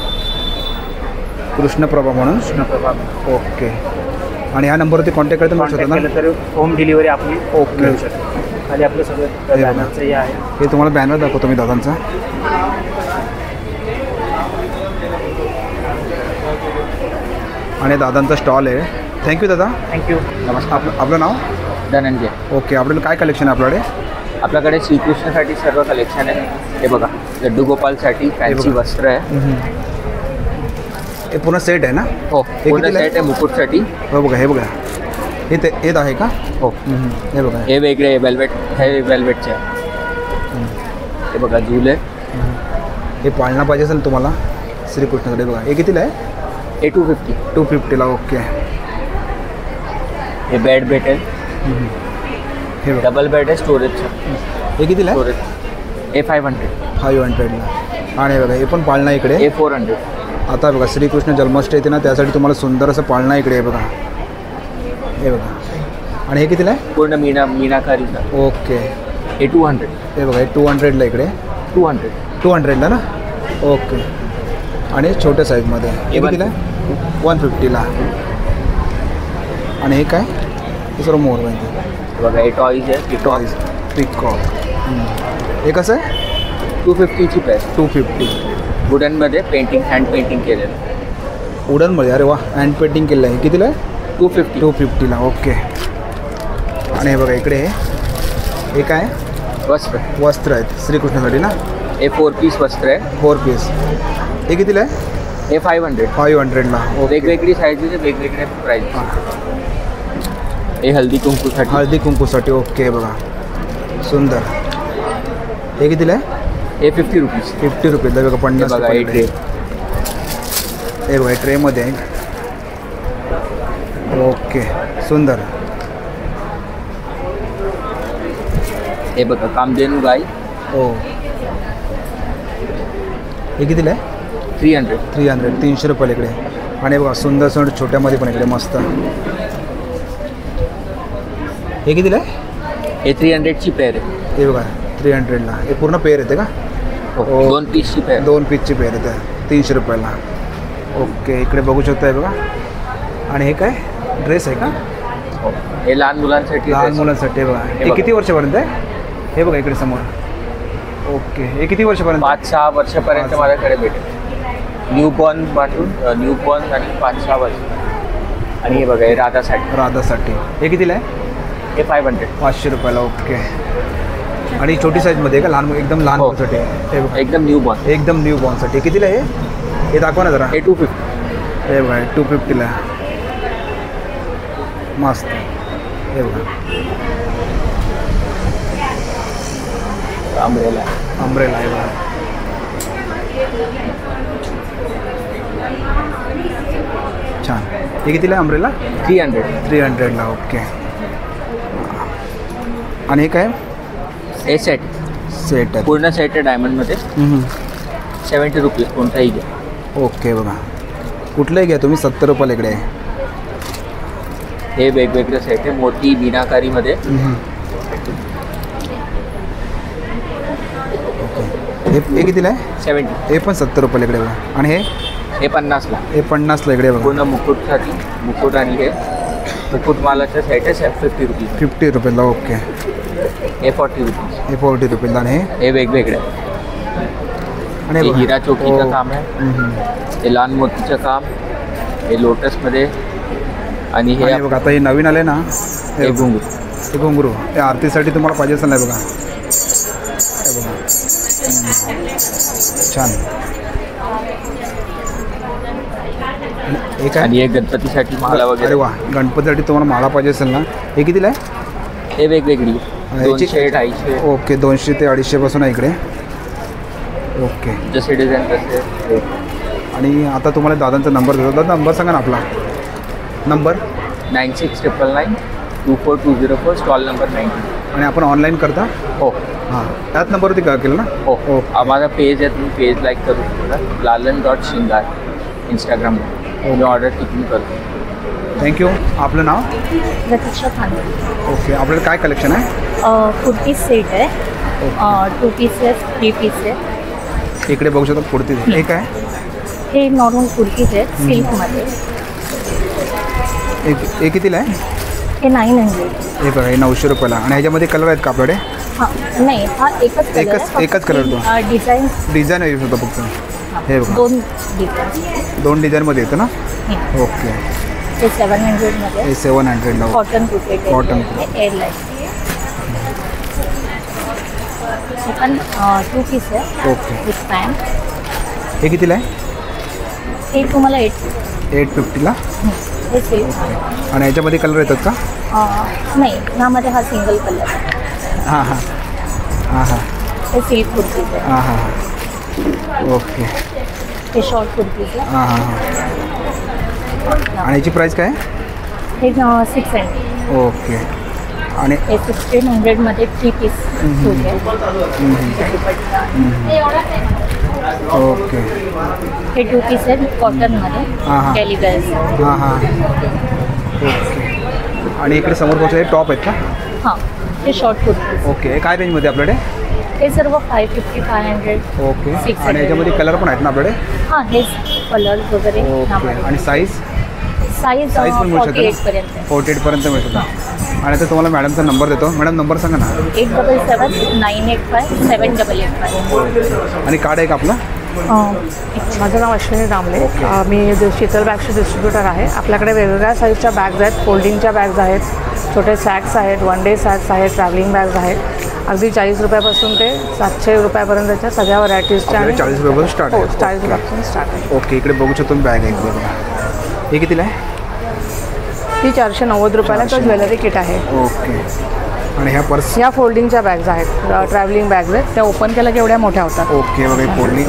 कृष्णप्रभा म्हणून. कृष्णप्रभा. ओके. आणि ह्या नंबरवरती कॉन्टॅक्ट करता मिळू शकतो ना? तर होम डिलिव्हरी आपली ओके. मिळू शकते. खाली आपलं सगळं बॅनरचं हे आहे. हे तुम्हाला बॅनर दाखवतो मी दादांचा. आणि दादांचा स्टॉल आहे. थँक्यू दादा. थँक्यू. नमस्कार. आपलं नाव? धनंजय. ओके. आपल्याला काय कलेक्शन आहे आपल्याकडे? आपल्याकडे श्रीकृष्णासाठी सर्व कलेक्शन आहे. हे बघा, लड्डू गोपालसाठी फॅन्सी वस्त्र आहे. हे पूर्ण सेट आहे ना? हो, पूर्ण सेट आहे मुकुटसाठी. हो बघा, हे बघा, हे आहे का? हो. हे बघा, हे वेगळे वेल्वेट, हे वेल्वेटचे आहे. हे बघा, झुले. हे पाळणा पाहिजे असेल तुम्हाला श्रीकृष्णासाठी. बघा, हे कितीला आहे? हे 250. 250ला. ओके. हे बेड भेटेल. हे डबल बेड आहे स्टोरेजचं. हे कितीला आहे? स्टोरेज हे 500. 500ला. आणि बघा, हे पण पाळणा इकडे. हे 400. आता बघा, श्रीकृष्ण जन्माष्टमी येते ना, त्यासाठी तुम्हाला सुंदर असं पाळणा इकडे आहे बघा. हे बघा. आणि हे कितीला आहे? पूर्ण मीनाकारीचा. ओके. हे 200. हे बघा, हे 200ला इकडे. 200ला ना? ओके. आणि छोट्या साईजमध्ये हे कितीला आहे? 150ला. आणि हे काय? हे सर्व मोर माहिती बघा, हे टॉईज आहे. Toys peacock. हे कसं आहे? 250ची प्राईस. 250. वुडनमध्ये पेंटिंग, हँड पेंटिंग केलेलं. वुडनमध्ये? अरे वा, हँड पेंटिंग केलं आहे. कितीला आहे? 250. 250ला. ओके. आणि हे बघा, इकडे हे काय? वस्त्र आहेत श्रीकृष्णासाठी ना? हे 4 पीस वस्त्र आहे. 4 पीस. हे कितीला आहे? हे 500. 500ला. वेगवेगळी साईजचे वेगवेगळे प्राईस. हे हळदी कुंकूसाठी. हळदी कुंकूसाठी. ओके. बघा, सुंदर. हे कितीला आहे? हे 50 रुपीज. 50 रुपये. बघा 50 बघा हे ट्रे. हे बघा ट्रेमध्ये आहे. ओके सुंदर. हे बघा कामधेनू गाय. हो. हे कितीला आहे? 300. 300 रुपयाला इकडे. आणि बघा सुंदर सुंदर छोट्यामध्ये पण इकडे मस्त. हे कितीला आहे? हे 300ची पेअर आहे. हे बघा 300ला. हे पूर्ण पेअर येते का? हो 2 पीसची पेअर. 2 पीसची पेअर येते 300 रुपयाला. ओके इकडे बघू शकताय बघा. आणि हे काय ड्रेस आहे का? हो हे लहान मुलांसाठी. लहान मुलांसाठी बघा. हे किती वर्षापर्यंत आहे? हे बघा इकडे समोर. ओके हे किती वर्षापर्यंत? 5-6 वर्षापर्यंत माझ्याकडे भेटेल. न्यूबॉर्न पाठवून न्यूबॉर्न आणि 5-6 वर्ष. आणि हे बघा हे राधासाठी. हे कितीला आहे? हे 500 रुपयाला. ओके. आणि छोटी साईजमध्ये का लहान एकदम लहान मुलांसाठी? हे बघा एकदम न्यूबॉर्नसाठी. कितीला आहे हे दाखवा ना जरा. हे 250. हे बघा 250ला. मस्त. हे बघा अम्ब्रेला आहे बघा. छान. हे कितीला आहे अम्ब्रेला? 300ला. ओके. आणि हे काय? हे सेट आहे. पूर्ण सेट आहे डायमंडमध्ये. 70 रुपीज. कोणताही घ्या. ओके बघा कुठलंही घ्या तुम्ही. 70 रुपयाला इकडे आहे. हे वेगवेगळे सेट आहे मोठी मीनाकारीमध्ये. हे कितीला आहे? 70. हे पण 70 रुपयाला इकडे बघा. आणि हे 50ला. हे 50ला इकडे बघा. पूर्ण मुकुटसाठी. मुकुट आणि हे मुकुटमालाचं सेट आहे 50 रुपीज. 50 रुपयाला. ओके. हे 40 रुपीज. हे 40 रुपयाला. आणि हे वेगवेगळे आहे. आणि हे हिरा चोकीचं काम आहे. हे लहान मोतीचं काम. हे लोटसमध्ये. आणि हे बघा आता हे नवीन आले ना. हे घुंगरू. हे घुंगरू हे आरतीसाठी तुम्हाला पाहिजे असेल नाही बघा. हे बघा छान. हे काय? आणि हे गणपतीसाठी माला वगैरे. अरे वा गणपतीसाठी तुम्हाला माला पाहिजे असेल ना. हे कितीला आहे? हे वेगवेगळी 200-250. ओके 200 ते 250 पासून आहे इकडे. ओके जसे डिझाईन तसे. आणि आता तुम्हाला दादांचा नंबर देतो. दादा नंबर सांगा ना आपला. Number 9699242204 stall number 90. आणि आपण ऑनलाईन करता? हो. हां त्याच नंबरवरती का केलं ना? हो. माझा पेज आहे तुम्ही पेज लाईक करू शकता. lalan.shingar इंस्टाग्रामवर. मी ऑर्डर टिकून करतो. थँक्यू. आपलं नाव? प्रतीक्षा खांदे. ओके आपल्याला काय कलेक्शन आहे? कुर्ती सेट आहे. 2 पीसेस 3 पीसेस. इकडे बघू शकता कुर्ती. हे काय? हे नॉर्मल कुर्तीज आहेत सिल्कमध्ये. हे कितीला आहे? हे 900. हे बघा हे 900 रुपयाला. आणि ह्याच्यामध्ये कलर आहेत का आपल्याकडे? हां नाही हा एकच कलर तो डिझाईन येऊ शकतो फक्त. हे बघा 2 डिझाईनमध्ये येतं ना. ओके. हे 700मध्ये. हे 700ला. कॉटन कुर्ती. Cotton airline. हे पण 2 पीस आहे. ओके. With pant. हे कितीला आहे? हे तुम्हाला 850ला. हे सिल्क. आणि याच्यामध्ये कलर येतात का? नाही ह्यामध्ये हा सिंगल कलर. हां. हे सिल्क कुर्तीज आहे. हां. ओके. हे शॉर्ट कुर्तीज आहे. हां. आणि याची प्राईस काय? हे 600. ओके. आणि हे 1600मध्ये 3 पीस सूट आहे. ओके. हे 2 पीस आहेत कॉटनमध्ये. कॅलिबर्स. हां. ओके. आणि इकडे समोर हे टॉप आहेत का? हां हे शॉर्ट कुर्ती. ओके. काय रेंजमध्ये आपल्याकडे? हे सर्व 550-500. ओके. आणि याच्यामध्ये कलर पण आहेत ना आपल्याकडे? हां हे कलर वगैरे. ओके. आणि साईज पण मिळू शकते 48 पर्यंत मिळू शकतं. आणि आता तुम्हाला मॅडमचा नंबर देतो. मॅडम नंबर सांगा ना. 8779857855. आणि कार्ड आहे का आपलं? माझं नाव अश्विनी दामले. मी शीतल बॅगचे डिस्ट्रीब्युटर आहे. आपल्याकडे वेगवेगळ्या साईजच्या बॅग्स आहेत. फोल्डिंगच्या बॅग्स आहेत. छोटे सॅक्स आहेत. 1 डे सॅक्स आहेत. ट्रॅव्हलिंग बॅग्स आहेत. अगदी 40 रुपयापासून ते 700 रुपयापर्यंतच्या सगळ्या व्हरायटीजच्या. 40 रुपयापासून स्टार्ट आहे. 40 रुपयापासून स्टार्ट आहे. ओके. इकडे बघू शकतो बॅग आहे. हे कितीला आहे? ती 490 रुपयाला तर ज्वेलरी किट आहे. ओके. आणि ह्या पर्स ह्या फोल्डिंगच्या बॅग्स आहेत, ट्रॅव्हलिंग बॅग्स आहेत. त्या ओपन केल्या की एवढ्या मोठ्या होतात. ओके बघा फोल्डिंग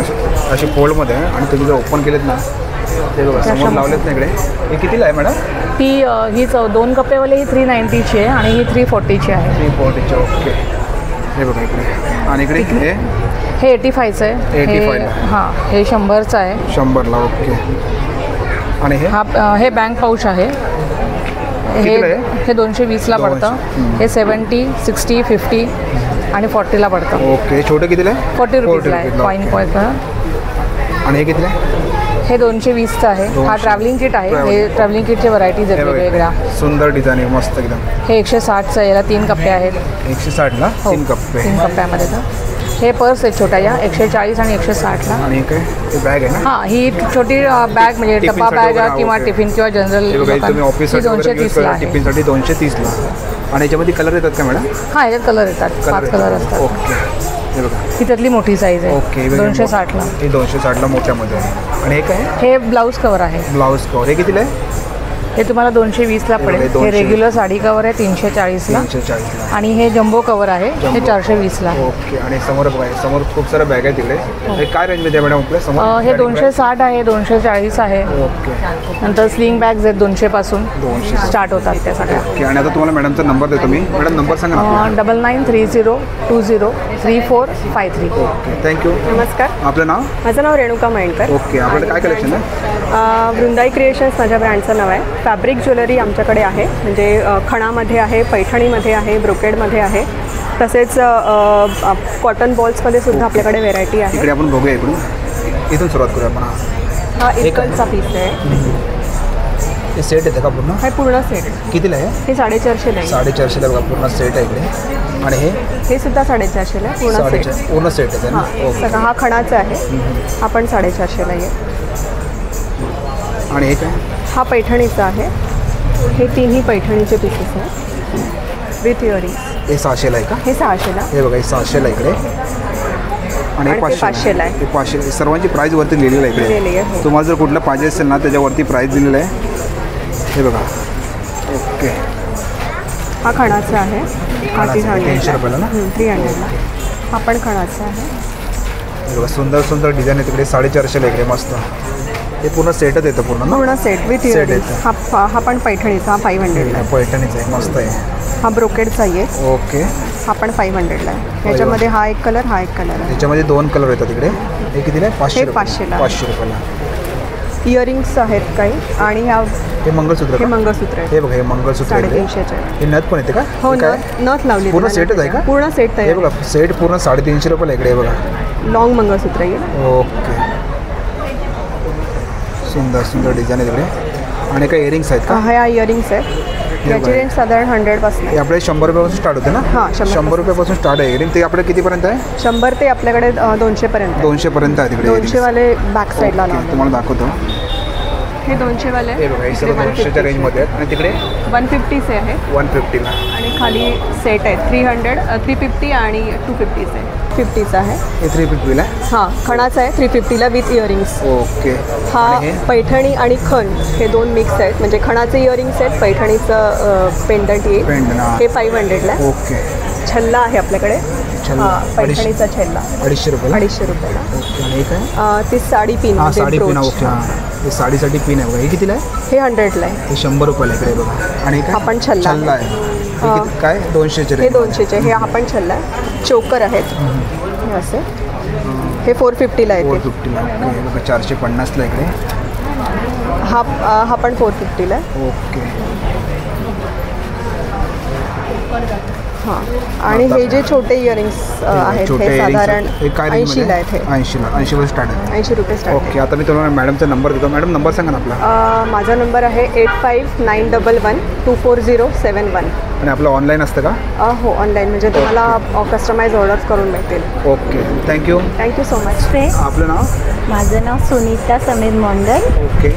असे फोल्डमध्ये आहे आणि तुम्ही जर ओपन केलेत ना ते बघा समोर लावलेत ना इकडे. हे कितीला आहे मॅडम? ती ही 2 कप्पेवाली ही 390ची आहे आणि ही 340ची आहे. 340ची. ओके हे बघा इकडे. आणि इकडे हे 85चं आहे. 85 हां हे 100चं आहे. 100ला. ओके. आणि हे बँक पाऊच आहे. हे 220ला पडतं. हे 70, 60, 50 आणि 40ला पडतं. ओके. छोटे कितीला आहे? 40 रुपीजला आहे. Coin point. आणि हे कितीला आहे? हे 220चं आहे. हा ट्रॅव्हलिंग किट आहे. हे ट्रॅव्हलिंग किटचे व्हरायटीज आहेत वेगवेगळ्या. सुंदर डिझाईन आहे मस्त एकदम. हे 160चं आहे. याला 3 कप्पे आहेत. 160ला 3 कप्पे. 3 कप्प्यामध्ये. हे पर्स आहेत छोट्या या 140 आणि 160ला. आणि काय बॅग आहे ना? हां ही छोटी बॅग म्हणजे डब्बा बॅग किंवा टिफिन किंवा जनरल तुम्ही ऑफिससाठी 230ला आहे. टिफिनसाठी 230ला. आणि याच्यामध्ये कलर येतात का मॅडम? हां याच्यात कलर येतात. 5 कलर असतात. ओके. हे बघा ही त्यातली मोठी साईज आहे. ओके. 260ला. हे 260ला मोठ्यामध्ये आहे. आणि हे काय? हे ब्लाऊज कवर आहे. Blouse cover. हे कितीला आहे? हे तुम्हाला 220ला पडेल. हे रेग्युलर साडी कवर आहे 340ला. 340ला. आणि हे जम्बो कवर आहे. हे 420ला. ओके. आणि समोर बघा समोर खूप साऱ्या बॅग आहे तिकडे. हे काय रेंजमध्ये आहे मॅडम आपल्या समोर? हे 260 आहे. 240 आहे. ओके. नंतर स्लिंग बॅग्स आहेत 200 पासून स्टार्ट होतात त्या सगळ्या. ओके. आणि आता तुम्हाला मॅडमचा नंबर देतो मी. मॅडम नंबर सांगा ना. 9930203453. ओके. थँक्यू. नमस्कार. आपलं नाव? माझं नाव रेणुका मयणकर. ओके. आपल्याकडे काय कलेक्शन आहे? वृंदाई क्रिएशन्स माझ्या ब्रँडचं नाव आहे. फॅब्रिक ज्वेलरी आमच्याकडे आहे म्हणजे खणामध्ये आहे, पैठणीमध्ये आहे, ब्रोकेडमध्ये आहे. तसेच कॉटन बॉल्समध्ये सुद्धा आपल्याकडे व्हेरायटी आहे. इकडे आपण बघूया इथून सुरुवात करूया आपण. हा एकलचा पीस आहे. हे सेट येतं का पूर्ण? हे पूर्ण सेट. कितीला आहे? हे 450ला आहे. 450ला बघा पूर्ण सेट आहे इकडे. आणि हे सुद्धा 450ला आहे पूर्ण सेट. पूर्ण सेट आहे ना? सगळा हा खणाचा आहे. हा पण 450ला आहे. आणि हे काय? हा पैठणीचा आहे. हे 3ही पैठणीचे पीसेस आहेत विथ इयरिंग्स. हे 600ला आहे का? हे 600ला. हे बघा हे 600ला इकडे. आणि हे 500ला आहे. हे 500 सर्वांची प्राईस वरती लिहिलेलं आहे इकडे. तुम्हाला जर कुठलं पाहिजे असेल ना त्याच्यावरती प्राईस दिलेलं आहे. हे बघा. ओके. हा खणाचा आहे. हा 300 रुपयाला ना? 300ला. हा पण खणाचा आहे. हे बघा सुंदर सुंदर डिझाईन आहे तिकडे. 450ला इकडे मस्त. हे पूर्ण सेटच येतं पूर्ण सेट विथ इयरिंग्स. हा पण पैठणीचा. हा 500ला आहे. पैठणीचा आहे मस्त आहे. हा ब्रोकेडचा आहे. ओके. हा पण 500ला आहे. याच्यामध्ये हा एक कलर हा एक कलर आहे. याच्यामध्ये 2 कलर येतात इकडे. हे कितीला आहे? 500ला. 500 रुपयाला. इयरिंग्स आहेत काही. आणि ह्या हे मंगळसूत्र. हे मंगळसूत्र आहे. हे बघा हे मंगळसूत्र 350चे. हे नथ पण येते का? हो नथ लावली. पूर्ण सेटच आहे का? पूर्ण सेट आहे. हे बघा सेट पूर्ण 350 रुपयाला इकडे. बघा लॉंग मंगळसूत्र आहे. ओके. सुंदर सुंदर डिझाईन आहे तिकडे. आणि काही इयरिंग्स आहेत का? ह्या इयरिंग्स आहेत. याची रेंज साधारण 100 पासून आहे. आपल्याला 100 रुपयापासून स्टार्ट होते ना? हां 100 रुपयापासून स्टार्ट आहे इयरिंग. ते आपल्याला कितीपर्यंत आहे? 100 ते आपल्याकडे 200 पर्यंत. 200 पर्यंत आहे तिकडे. 200 वाले बॅक साईडला लावले. तुम्हाला दाखवतो. हे 200 वाले. हे बघा हे सर्व 200च्या रेंजमध्ये आहेत. आणि तिकडे 150चे आहे. 150ला. आणि खाली सेट आहे 300, 350 आणि 250 आहे. 50चा आहे. हे 350ला. हां खणाचा आहे 350ला विथ इयरिंग्स. ओके. हा पैठणी आणि खण हे 2 मिक्स आहेत. म्हणजे खणाचे इयरिंग्स आहेत. पैठणीचं पेंडंट येईल. हे 500ला. ओके. छल्ला आहे आपल्याकडे. पैठणीचा छल्ला 250 रुपयाला. 250 रुपयाला. ओके. आणि काय? ती sari pin. Sari pin. Okay. हे साडीसाठी पिन आहे बघा. हे कितीला आहे? हे 100ला आहे. हे 100 रुपयाला इकडे बघा. आणि काय? आपण छल्ला आहे. काय 200चे. हे 200चे. हे आपण छल्ला आहे. चोकर आहेत हे असे. हे 450ला आहे. 450ला. ओके. बघा 450ला इकडे. हा पण 450ला आहे. ओके. हां. आणि हे जे छोटे इयरिंग्स आहेत हे साधारण 80ला आहेत. 80 स्टार्ट आहे. 80 रुपये स्टार्ट. ओके. आता मी तुम्हाला मॅडमचा नंबर देतो. मॅडम नंबर सांगा ना आपला. माझा नंबर आहे 8591124071. आणि आपलं ऑनलाईन असतं का? हो ऑनलाईन. म्हणजे तुम्हाला कस्टमाइज ऑर्डर्स करून मिळतील. ओके. Thank you so much. आपलं नाव? माझं नाव सुनीता समीर मोंडल. ओके.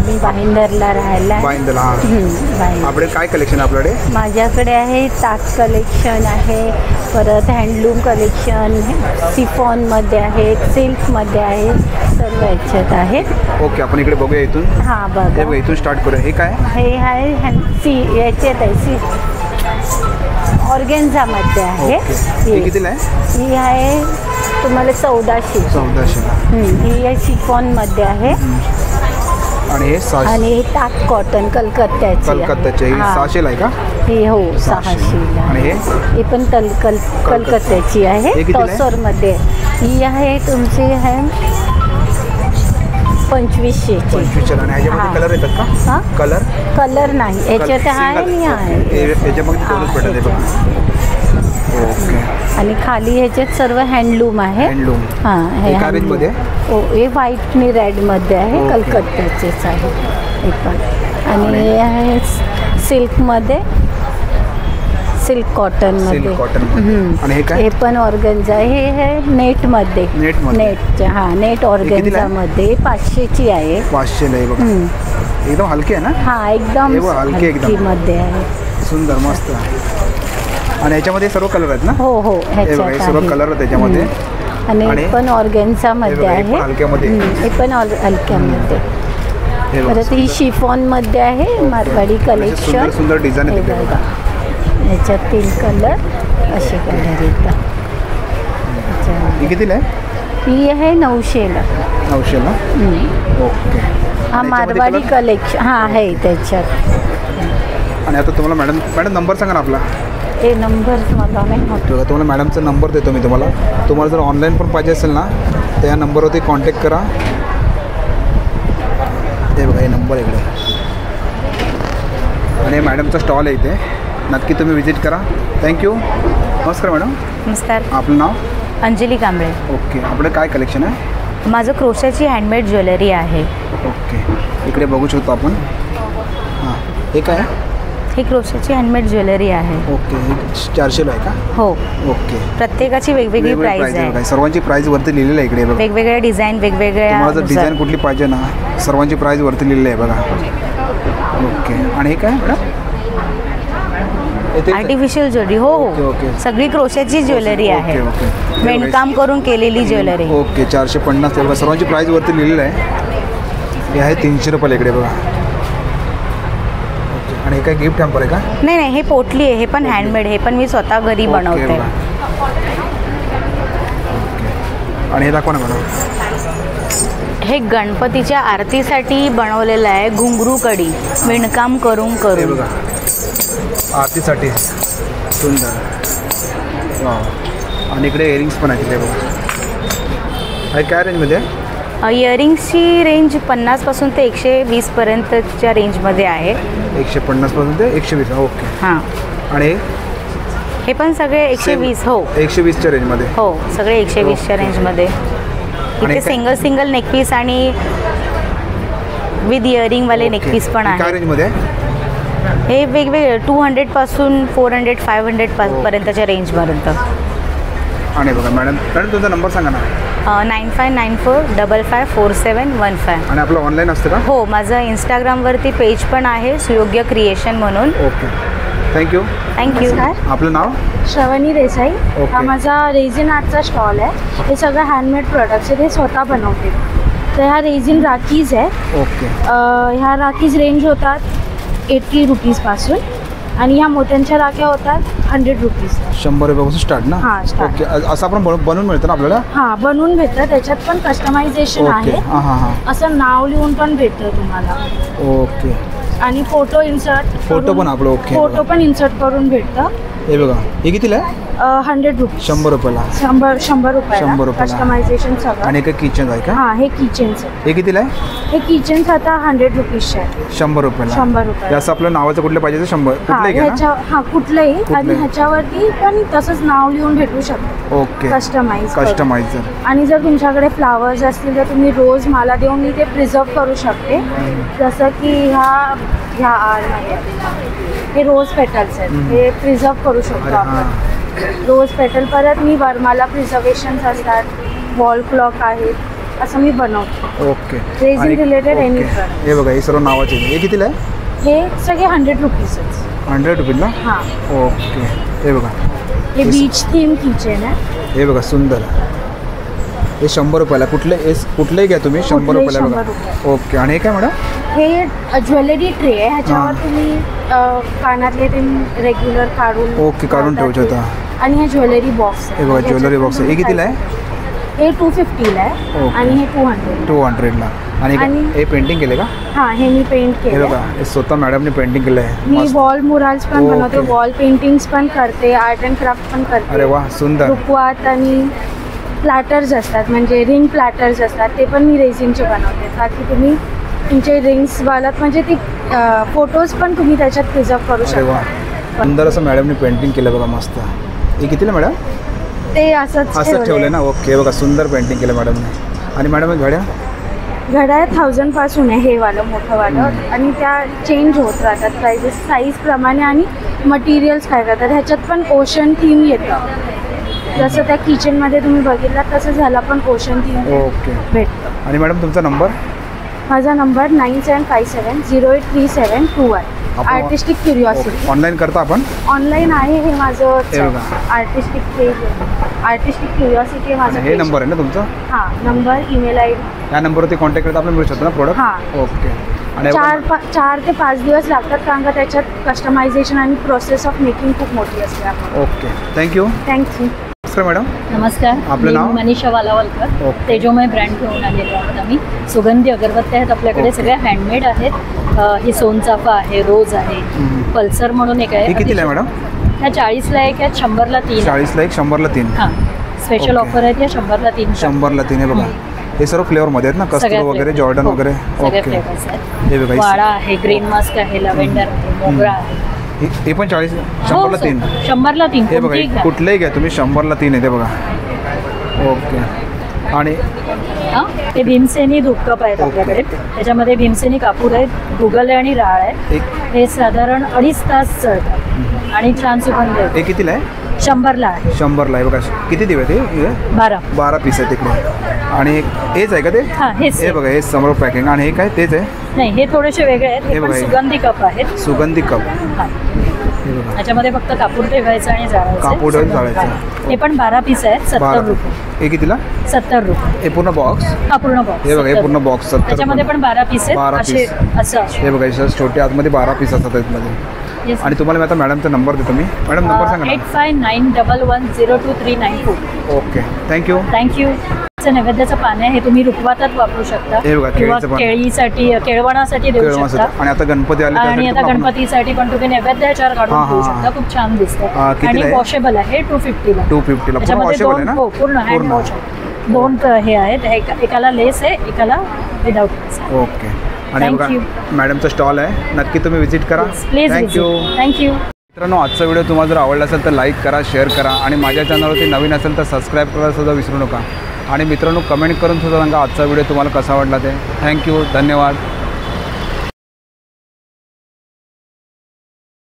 मी भाईंदरला राहायला. भाईंदरला. आपले काय कलेक्शन आपल्याकडे? माझ्याकडे आहे ताक कलेक्शन आहे, परत हँडलूम कलेक्शन सिफॉनमध्ये आहे, सिल्कमध्ये आहे, सर्व याच्यात आहेत. ओके. आपण इकडे बघूया इथून. हां बघा. इथून स्टार्ट करूया. हे काय? हे आहे याच्यात आहे ऑर्गेन्झामध्ये आहे. हे कितीला आहे? ही आहे तुम्हाला 1400. 1400. ही आहे शिफॉनमध्ये आहे. आणि हे 600. आणि हे ताक कॉटन कलकत्त्याची आहे. कलकत्त्याची. ही 600ला आहे का? हे हो 600ला. आणि हे पण कलकत्त्याची आहे. टॉसरमध्ये ही आहे तुमची आहे 2500ची. 2500. आणि ह्याच्यामध्ये कलर येतात का? हां कलर कलर नाही ह्याच्यात आहे आणि आहे. याच्यामध्ये दोनच भेटत आहे बघा. ओके. आणि खाली ह्याच्यात सर्व हँडलूम आहे. हँडलूम. हां हे एका रेंजमध्ये? हो हे व्हाईट आणि रेडमध्ये आहे. कलकत्त्याचेच आहे हे पण. आणि हे आहे सिल्कमध्ये, सिल्क कॉटनमध्ये. आणि हे काय? हे पण ऑर्गन्झा आहे. हे आहे नेटमध्ये. नेटच्या हां नेट ऑर्गन्झामध्ये 500ची आहे. 500ला आहे बघा. एकदम हलकी आहे ना? हां एकदम हलकीमध्ये आहे. सुंदर मस्त. आणि याच्यामध्ये सर्व कलर आहेत ना? हो हो ह्याच्यात सर्व कलर आहेत त्याच्यामध्ये. आणि हे पण ऑर्गन्झामध्ये आहे. हलक्यामध्ये. हे पण हलक्यामध्ये. परत ही शिफॉनमध्ये आहे मारवाडी कलेक्शन. सुंदर सुंदर डिझाईन आहे. ह्याच्यात 3 कलर असे कलर येतात. ही कितीला आहे? ही आहे 900ला. 900ला. ओके. हा मारवाडी कलेक्शन हां आहे त्याच्यात. आणि आता तुम्हाला मॅडम नंबर सांगा ना आपला. हे नंबर मला नाही माहिती. तुम्हाला मॅडमचा नंबर देतो मी तुम्हाला जर ऑनलाईन पण पाहिजे असेल ना तर या नंबरवरती कॉन्टॅक्ट करा. हे बघा हे नंबर इकडे. आणि मॅडमचा स्टॉल आहे इथे. नक्की तुम्ही विजिट करा. थँक्यू. नमस्कार मॅडम. नमस्कार. आपलं नाव? अंजली कांबळे. ओके. आपलं काय कलेक्शन आहे? माझं क्रोशाची हँडमेड ज्वेलरी आहे. ओके. इकडे बघू शकतो आपण. हां हे काय? ही क्रोशाची हँडमेड ज्वेलरी आहे. ओके. 400ला आहे का? हो. ओके. प्रत्येकाची वेगवेगळी प्राइस आहे. सर्वांची प्राइस वरती लिहिलेली आहे इकडे बघा. वेगवेगळ्या डिझाईन वेगवेगळ्या. तुम्हाला जर डिझाईन कुठली पाहिजे ना सर्वांची प्राइस वरती लिहिलेली आहे बघा. ओके. आणि हे काय मॅडम? Artificial jewellery. हो हो सगळी क्रोशाची ज्वेलरी आहे. विणकाम करून केलेली ज्वेलरी. ओके. 450 बघा. सर्वांची प्राइस वरती लिहिलेली आहे. हे आहे 300 रुपयाला इकडे बघा. आणि हे काय गिफ्ट हॅम्पर आहे का? नाही नाही हे पोटली आहे. हे पण हँडमेड. हे पण मी स्वतः घरी बनवते. आणि हे दाखवा ना मॅडम. हे गणपतीच्या आरतीसाठी बनवलेलं आहे. घुंगरू कडी विणकाम करून करून. बघा आरतीसाठी सुंदर. वा. आणि इकडे इयरिंग्स पण आहेत तिथे बघा. काय रेंजमध्ये? इयरिंग्सची रेंज 50पासून ते 120पर्यंतच्या रेंजमध्ये आहे. 150 पासून ते 120. ओके. हां. आणि हे पण सगळे 120. हो 120च्या रेंजमध्ये. हो सगळे 120च्या रेंजमध्ये. इथे सिंगल नेकपीस आणि विथ इयरिंगवाले नेकपीस पण आहे. काय रेंजमध्ये? हे वेगवेगळे 200 पासून 400 500 पर्यंतच्या रेंजपर्यंत. आणि बघा मॅडम तुमचा नंबर सांगा ना. 9594554715. आणि आपलं ऑनलाईन असतं का? हो माझं इंस्टाग्रामवरती पेज पण आहे सुयोग्य क्रिएशन म्हणून. ओके. थँक्यू. आपलं नाव? श्रवणी देसाई. हा माझा रेझिन आर्टचा स्टॉल आहे. हे सगळं हँडमेड प्रोडक्ट्स आहे. ते स्वतः बनवते. तर ह्या रेझिन राखीज आहे. ओके. ह्या राखीज रेंज होतात 80 रुपीजपासून. आणि ह्या मोत्यांच्या राख्या होतात 100 रुपीज. 100 रुपयापासून स्टार्ट ना? हां स्टार्ट. ओके. असं आपण बनवून मिळतं ना आपल्याला? हां बनवून भेटतं. त्याच्यात पण कस्टमायझेशन आहे. हां हां हां. असं नाव लिहून पण भेटतं तुम्हाला. ओके. आणि फोटो पण आपलं. ओके. फोटो पण इन्सर्ट करून भेटतं. हे बघा हे कितीला आहे? 100 रुपीज. 100 रुपयाला. 100 रुपयाला कस्टमायझेशन सगळं. आणि काय किचन आहे का? हां हे किचनचं. हे कितीला आहे? हे किचन्स आता 100 रुपीजचे आहे. 100 रुपयाला. 100 रुपये. असं आपलं नावाचं कुठलं पाहिजे? 100 कुठलंही. हां कुठलंही. आणि ह्याच्यावरती पण तसंच नाव लिहून भेटू शकतं. ओके. कस्टमाइजर. आणि जर तुमच्याकडे फ्लावर्स असतील तर तुम्ही रोज माला देऊन मी ते प्रिझर्व करू शकते. जसं की ह्या आरमध्ये हे रोज पेटल्स आहेत. हे प्रिझर्व करू शकतो आपण. Rose petal. परत मी वरमाला प्रिझर्वेशन्स असतात. वॉल क्लॉक आहेत. असं मी बनवतो. ओके. Resin related any. हे बघा हे सर्व नावाचे. हे कितीला आहे? हे सगळे 100 रुपीजच. 100 रुपीजला? हां. ओके. हे बघा हे बीच थीम किचन आहे. हे बघा सुंदर. हे 100 रुपयाला. कुठलेही घ्या तुम्ही 100 रुपयाला बघा. ओके. आणि हे काय मॅडम? हे ज्वेलरी ट्रे आहे. ह्याच्यावर तुम्ही कानातले ते रेग्युलर काढून ओके काढून ठेवू शकता. आणि हे ज्वेलरी बॉक्स हे बघा ज्वेलरी बॉक्स आहे. हे कितीला आहे? हे 250ला आहे आणि हे 200ला. आणि हे पेंटिंग केले का? हां, हे मी पेंट हे केलं. बघा हे स्वतः मॅडमने पेंटिंग केलं आहे. मी वॉल मुराल्स पण बनवते, वॉल पेंटिंग्स पण करते, आर्ट अँड क्राफ्ट पण करते. अरे वा सुंदर. रुखवात आणि प्लॅटर्स असतात, म्हणजे रिंग प्लॅटर्स असतात, ते पण मी रेझिनचे बनवते, ताकी तुम्ही तुमचे रिंग्स वालात म्हणजे ती फोटोज पण तुम्ही त्याच्यात प्रिझर्व करू शकता. वा सुंदर असं मॅडमने पेंटिंग केलं बघा मस्त. हे कितीला मॅडम? ते असंच ठेवलं ना. ओके बघा सुंदर पेंटिंग केलं मॅडमने. आणि मॅडम घड्या 1000 पासून आहे हे वालं मोठं वालं. आणि त्या चेंज होत राहतात प्राइजेस साईजप्रमाणे आणि मटेरियल्स काय करतात. ह्याच्यात पण ओशन थीम येतं, जसं त्या किचनमध्ये तुम्ही बघितलं तसं झालं पण ओशन थीम ओके भेटतं. आणि मॅडम तुमचा नंबर? माझा नंबर 9757083721. Artistic curiosity. ऑनलाईन करता आपण? ऑनलाईन आहे. हे माझं आर्टिस्टिक पेज आहे. आर्टिस्टिक क्युरिओसिटी आहे माझं. हे नंबर आहे ना तुमचा? हां, नंबर, ईमेल ID. या नंबरवरती कॉन्टॅक्ट करता आपण मिळू शकतो ना प्रोडक्ट? हां. ओके. आणि 4 ते 5 दिवस लागतात, कारण का त्याच्यात कस्टमायझेशन आणि प्रोसेस ऑफ मेकिंग खूप मोठी असते. Okay thank you. नमस्कार मॅडम. नमस्कार. आपलं नाव? मनीषा वालावलकर. तेजोमय ब्रँड घेऊन आलेले आहोत आम्ही. सुगंधी अगरबत्त्या आहेत आपल्याकडे, सगळ्या हँडमेड आहेत. ही सोनचाफा आहे, रोज आहे, पल्सर म्हणून एक आहे. कितीला आहे मॅडम? ह्या 40ला एक आहे, 100ला 3. 40ला एक, 100ला 3. हां, स्पेशल ऑफर आहे त्या 100ला 3. 100ला 3 आहे बघा. हे सर्व फ्लेवरमध्ये आहेत ना, कस्टर्ड वगैरे, जॉर्डन वगैरे. सगळे फ्लेवर्स आहेत. हे बघा वाळा आहे, ग्रीन मस्क आहे, लव्हेंडर आहे, मोगरा आहे. हे पण 100ला 3. 100ला 3. हे बघा कुठलंही घ्या तुम्ही 100ला 3 आहे ते बघा. ओके. आणि हे भीमसेनी धूपकप आहेत आपल्याकडे. त्याच्यामध्ये भीमसेनी कापूर आहेत, गुगल आहे आणि राळ आहे. हे साधारण 2.5 तास चढतात आणि छान सुगंध आहे. हे कितीला आहे? 100ला आहे. 100ला आहे बघा. किती दिवे ते? 12 पीस आहे तिकडे. आणि हेच आहे का ते? हां हेच. हे बघा हे समोर पॅकिंग. आणि हे काय तेच आहे? नाही, हे थोडेसे वेगळे आहेत. हे पण सुगंधी कप आहेत. सुगंधी कप. त्याच्यामध्ये फक्त कापूर ठेवायचं आणि जाळायचं. कापूर जाळायचं. हे पण 12 पीस आहेत, 70 रुपये. हे कितीला? 70 रुपये. हे पूर्ण बॉक्स? हा पूर्ण बॉक्स. हे बघा हे पूर्ण बॉक्स 70. त्याच्यामध्ये पण 12 पीस आहेत. 12 पीस असं. हे बघा हे छोटे आतमध्ये 12 पीस असतात त्यामध्ये. आणि तुम्हाला मी आता मॅडमचा नंबर देतो मी. मॅडम नंबर सांगा. 8591110394. Okay thank you. नैवेद्याचं पान आहे, हे तुम्ही रुखवातात वापरू शकता किंवा केळीसाठी, केळवणासाठी देऊ शकता. आणि आता गणपती आले आणि आता गणपतीसाठी पण तुम्ही नैवेद्याच्यावर काढून देऊ शकता. खूप छान दिसतं. आणि वॉशेबल आहे 250ला. 250ला पूर्ण हँड वॉश. 2 हे आहेत, एकाला लेस आहे, एकाला विदाउट लेस. ओके. आणि बघा मॅडमचा स्टॉल आहे, नक्की तुम्ही व्हिजिट करा. प्लीज. थँक्यू. मित्रांनो आजचा व्हिडिओ तुम्हाला जर आवडला असेल तर लाईक करा, शेअर करा आणि माझ्या चॅनलवरती नवीन असेल तर सबस्क्राईब करायला सुद्धा विसरू नका. आणि मित्रांनो कमेंट करून सुद्धा सांगा आजचा व्हिडिओ तुम्हाला कसा वाटला ते. थँक्यू. धन्यवाद.